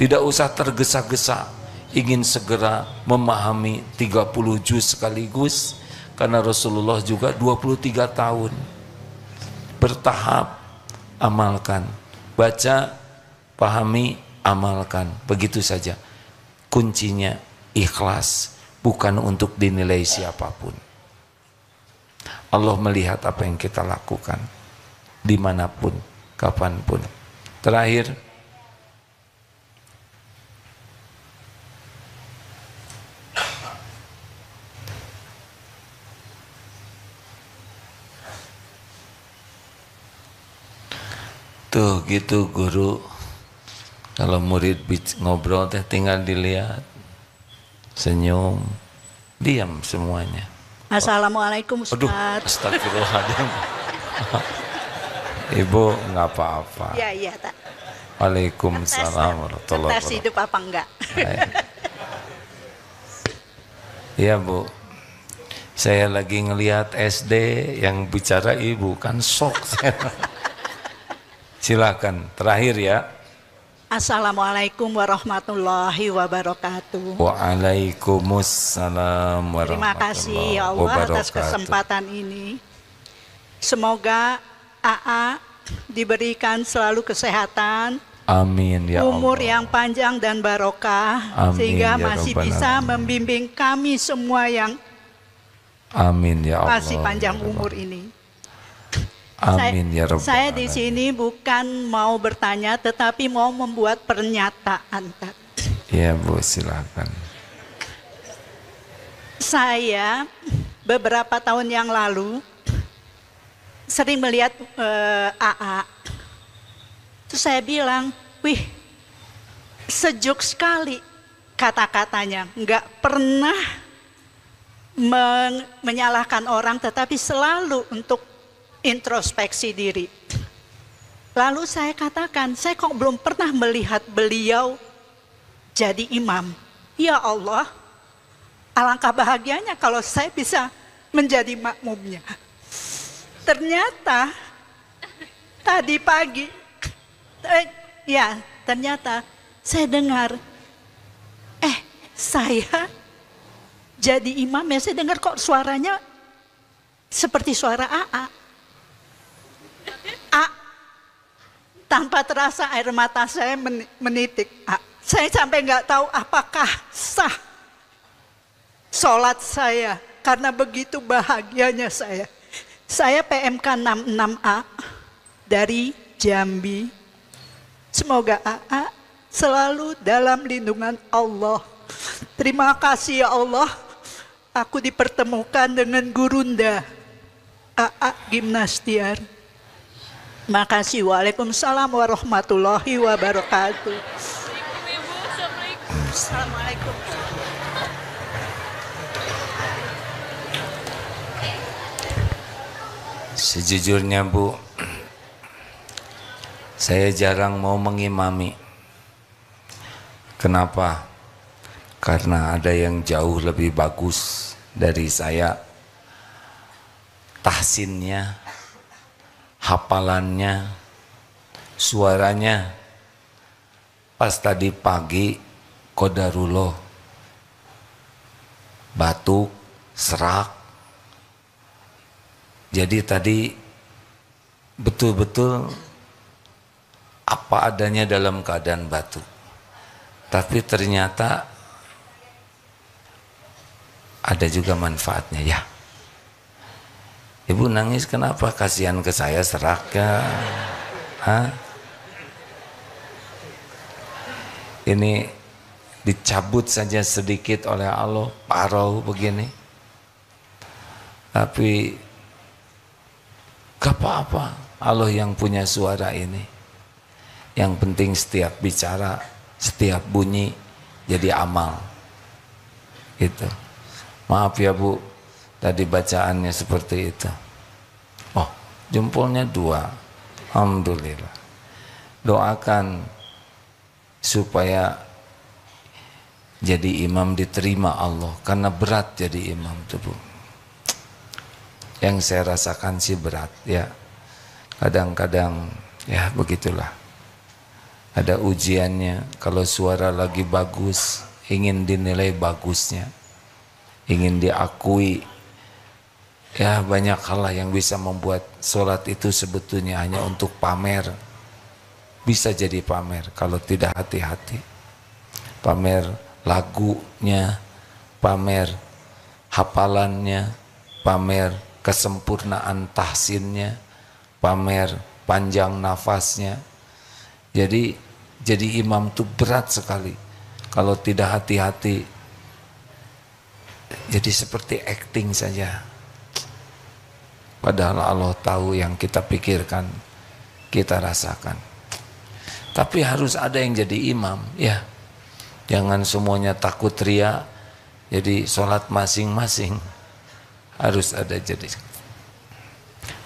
Tidak usah tergesa-gesa ingin segera memahami 30 juz sekaligus, karena Rasulullah juga 23 tahun. Bertahap, amalkan. Baca, pahami, amalkan. Begitu saja. Kuncinya ikhlas, bukan untuk dinilai siapapun. Allah melihat apa yang kita lakukan, dimanapun, kapanpun. Terakhir, tuh gitu guru, kalau murid ngobrol teh tinggal dilihat, senyum, diam semuanya. Assalamualaikum Ustaz. Aduh, astagfirullahaladzim. Ibu nggak apa-apa. Iya tak. Waalaikumsalam warahmatullahi wabarakatuh. Tes hidup apa enggak? Iya Bu, saya lagi ngelihat SD yang bicara ibu, kan shock. Silakan, terakhir ya. Assalamualaikum warahmatullahi wabarakatuh. Waalaikumsalam warahmatullahi wabarakatuh. Terima kasih ya Allah atas kesempatan ini. Semoga AA diberikan selalu kesehatan, amin ya Allah, umur yang panjang dan barokah, amin, sehingga ya masih bisa membimbing kami semua yang amin ya Allah, masih panjang umur ini. Amin ya Rabbal Saya di sini bukan mau bertanya, tetapi mau membuat pernyataan. Ya Bu, silakan. Saya beberapa tahun yang lalu sering melihat AA. Terus saya bilang, wih, sejuk sekali kata-katanya, nggak pernah menyalahkan orang, tetapi selalu untuk introspeksi diri. Lalu saya katakan, saya kok belum pernah melihat beliau jadi imam. Ya Allah, alangkah bahagianya kalau saya bisa menjadi makmumnya. Ternyata tadi pagi, ternyata saya dengar, saya jadi imam ya, saya dengar kok suaranya seperti suara AA. Tanpa terasa air mata saya menitik. Saya sampai nggak tahu apakah sah sholat saya, karena begitu bahagianya saya. Saya PMK 66A dari Jambi. Semoga AA selalu dalam lindungan Allah. Terima kasih ya Allah, aku dipertemukan dengan Gurunda AA Gimnastiar. Makasih. Waalaikumsalam warahmatullahi wabarakatuh. Assalamualaikum. Sejujurnya Bu, saya jarang mau mengimami. Kenapa? Karena ada yang jauh lebih bagus dari saya. Tahsinnya, hafalannya, suaranya. Pas tadi pagi qadarullah, batuk, serak. Jadi tadi betul-betul apa adanya dalam keadaan batuk. Tapi ternyata ada juga manfaatnya ya. Ibu nangis kenapa? Kasihan ke saya, serak ya. Hah? Ini dicabut saja sedikit oleh Allah, parau begini. Tapi gak apa-apa, Allah yang punya suara ini. Yang penting setiap bicara, setiap bunyi jadi amal. Gitu. Maaf ya Bu, tadi bacaannya seperti itu. Oh, jempolnya 2. Alhamdulillah. Doakan supaya jadi imam diterima Allah, karena berat jadi imam itu Bu. Yang saya rasakan sih berat ya. Kadang-kadang ya begitulah. Ada ujiannya. Kalau suara lagi bagus, ingin dinilai bagusnya, ingin diakui. Ya banyak hal yang bisa membuat sholat itu sebetulnya hanya untuk pamer. Bisa jadi pamer kalau tidak hati-hati. Pamer lagunya, pamer hafalannya, pamer kesempurnaan tahsinnya, pamer panjang nafasnya. Jadi imam itu berat sekali kalau tidak hati-hati. Jadi seperti acting saja. Padahal Allah tahu yang kita pikirkan, kita rasakan. Tapi harus ada yang jadi imam, ya. Jangan semuanya takut ria, jadi sholat masing-masing. Harus ada jadi.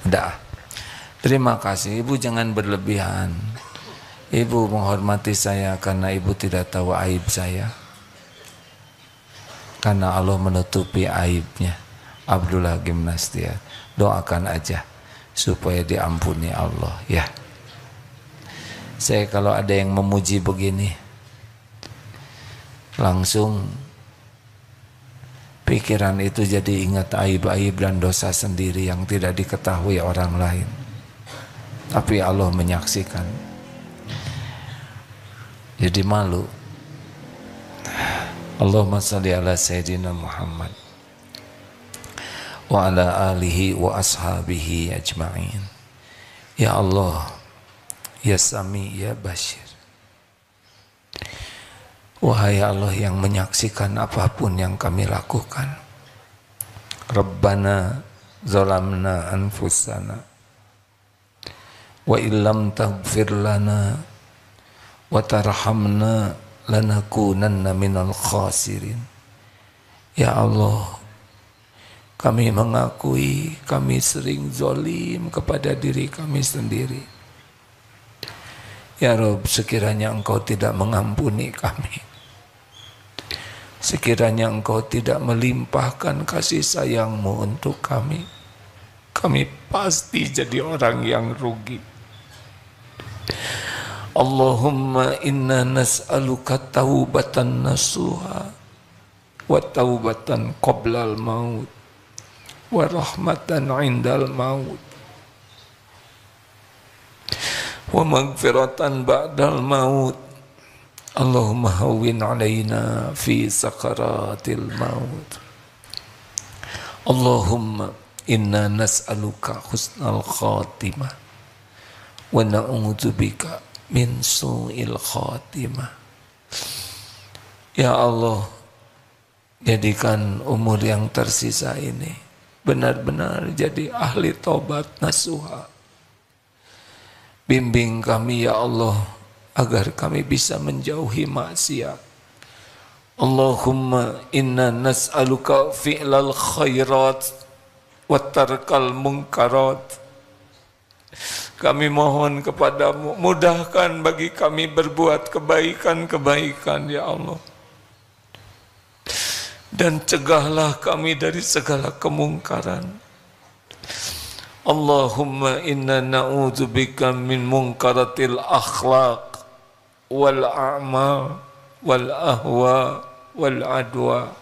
Udah. Terima kasih, Ibu jangan berlebihan. Ibu menghormati saya karena Ibu tidak tahu aib saya. Karena Allah menutupi aibnya. Abdullah Gimnastia, doakan aja supaya diampuni Allah, ya. Saya kalau ada yang memuji begini, langsung pikiran itu jadi ingat aib-aib dan dosa sendiri yang tidak diketahui orang lain. Tapi Allah menyaksikan. Jadi malu. Allahumma salli ala Sayyidina Muhammad wa ala alihi wa ashabihi ajma'in. Ya Allah, ya Sami, ya Bashir. Wahai Allah yang menyaksikan apapun yang kami lakukan. Rabbana zalamna anfusana wa illam taghfir lana wa tarhamna lanakunanna minal khasirin. Ya Allah, kami mengakui kami sering zalim kepada diri kami sendiri. Ya Rabb, sekiranya Engkau tidak mengampuni kami, sekiranya Engkau tidak melimpahkan kasih sayang-Mu untuk kami, kami pasti jadi orang yang rugi. Allahumma inna nas'aluka taubatan nasuha wa taubatan qoblal maut wa rahmatan indal maut wa maghfiratan ba'dal maut. Allahumma hawwin alaina fi sakaratil maut. Allahumma inna nas'aluka husnal khatimah wa na'udzubika min su'il khatimah. Ya Allah, jadikan umur yang tersisa ini benar-benar jadi ahli taubat nasuha. Bimbing kami ya Allah agar kami bisa menjauhi maksiat. Allahumma inna nas'aluka fi'lal khairat wa tarkal munkarat. Kami mohon kepadamu, mudahkan bagi kami berbuat kebaikan-kebaikan ya Allah. Dan cegahlah kami dari segala kemungkaran. Allahumma inna na'udzubika min munkaratil akhlaq wal a'mal wal ahwa wal adwa.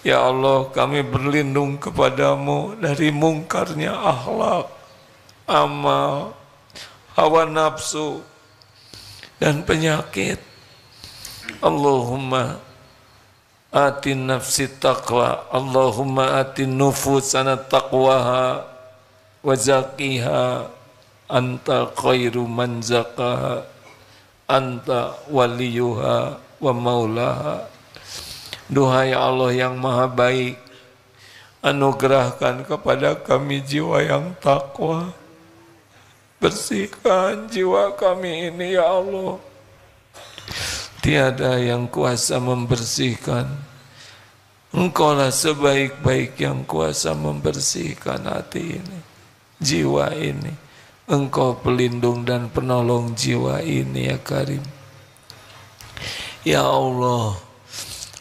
Ya Allah, kami berlindung kepadamu dari mungkarnya akhlak, amal, hawa nafsu dan penyakit. Allahumma atin nafsi taqwa, Allahumma atin nufusana taqwaha wa zakiha anta khairu man zakaha anta waliyuha wa maulaha. Duhai Allah yang maha baik, anugerahkan kepada kami jiwa yang takwa. Bersihkan jiwa kami ini ya Allah. Tiada yang kuasa membersihkan. Engkaulah sebaik-baik yang kuasa membersihkan hati ini, jiwa ini. Engkau pelindung dan penolong jiwa ini ya Karim. Ya Allah,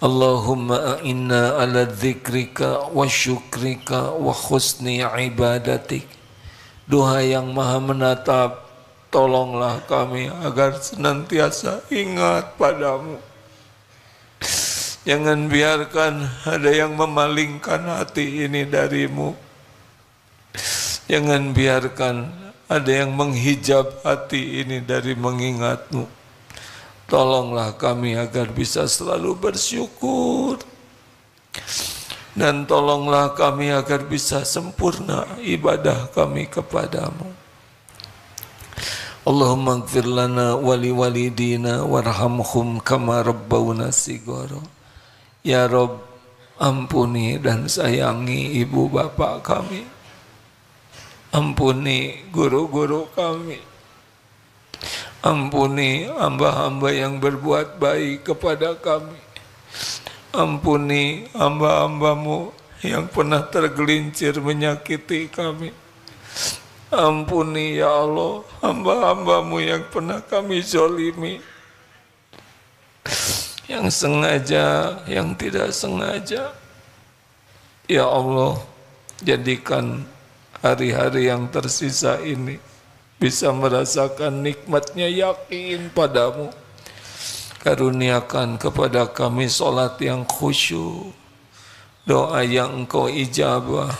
Allahumma a'inna ala dzikrika wa syukrika wa husni ibadatik. Duhai yang maha menatap, tolonglah kami agar senantiasa ingat padamu. Jangan biarkan ada yang memalingkan hati ini darimu. Jangan biarkan ada yang menghijab hati ini dari mengingatmu. Tolonglah kami agar bisa selalu bersyukur. Dan tolonglah kami agar bisa sempurna ibadah kami kepadamu. Allahumma ighfir lana wa liwalidina warhamhum kama rabbawna shighara. Ya Rabb, ampuni dan sayangi ibu bapak kami. Ampuni guru-guru kami. Ampuni hamba-hamba yang berbuat baik kepada kami. Ampuni hamba-hambamu yang pernah tergelincir menyakiti kami. Ampuni ya Allah hamba-hambamu yang pernah kami zolimi, yang sengaja, yang tidak sengaja. Ya Allah, jadikan hari-hari yang tersisa ini bisa merasakan nikmatnya yakin padamu. Karuniakan kepada kami solat yang khusyuk, doa yang engkau ijabah,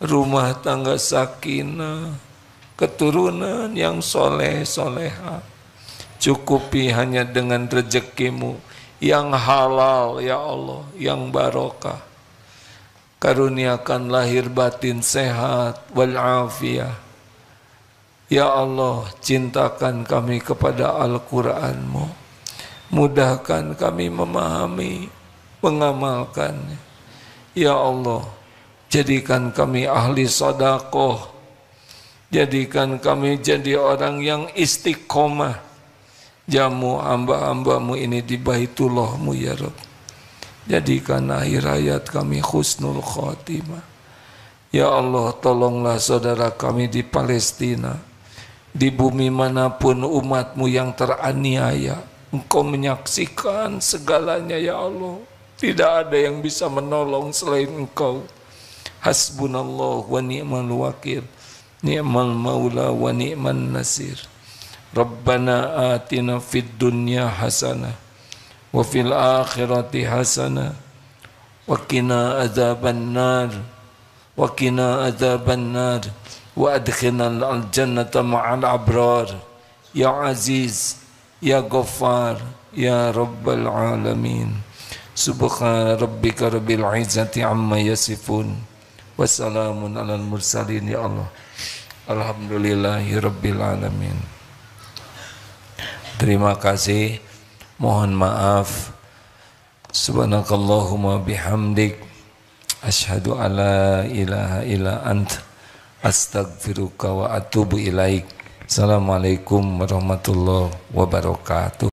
rumah tangga sakinah, keturunan yang soleh soleha. Cukupi hanya dengan rezekimu yang halal ya Allah, yang barokah. Karuniakan lahir batin sehat wal afiyah. Ya Allah, cintakan kami kepada Al-Qur'an-Mu. Mudahkan kami memahami, mengamalkannya. Ya Allah, jadikan kami ahli sedekah. Jadikan kami jadi orang yang istiqomah. Jamu hamba-hambamu ini di Baitullah-Mu ya Rabb. Jadikan akhir hayat kami husnul khotimah. Ya Allah, tolonglah saudara kami di Palestina. Di bumi manapun umat-Mu yang teraniaya, Engkau menyaksikan segalanya ya Allah. Tidak ada yang bisa menolong selain Engkau. Hasbunallah wa ni'mal wakil, ni'mal maula wa ni'man nasir. Rabbana atina fid dunya hasanah wa fil akhirati hasanah wa qina adzaban nar wa qina adzaban nar wa adkhilna al jannata ma'al abrar. Ya Aziz, Ya Ghaffar, Ya Rabbal Alamin. Subhana rabbika rabbil izzati amma yasifun. Wassalamun alal mursalin ya Allah. Alhamdulillahi rabbil alamin. Terima kasih. Mohon maaf. Subhanakallahumma bihamdik. Asyhadu alla ilaha illa ant. Astaghfiruka wa atubu ilaik. Assalamualaikum warahmatullahi wabarakatuh.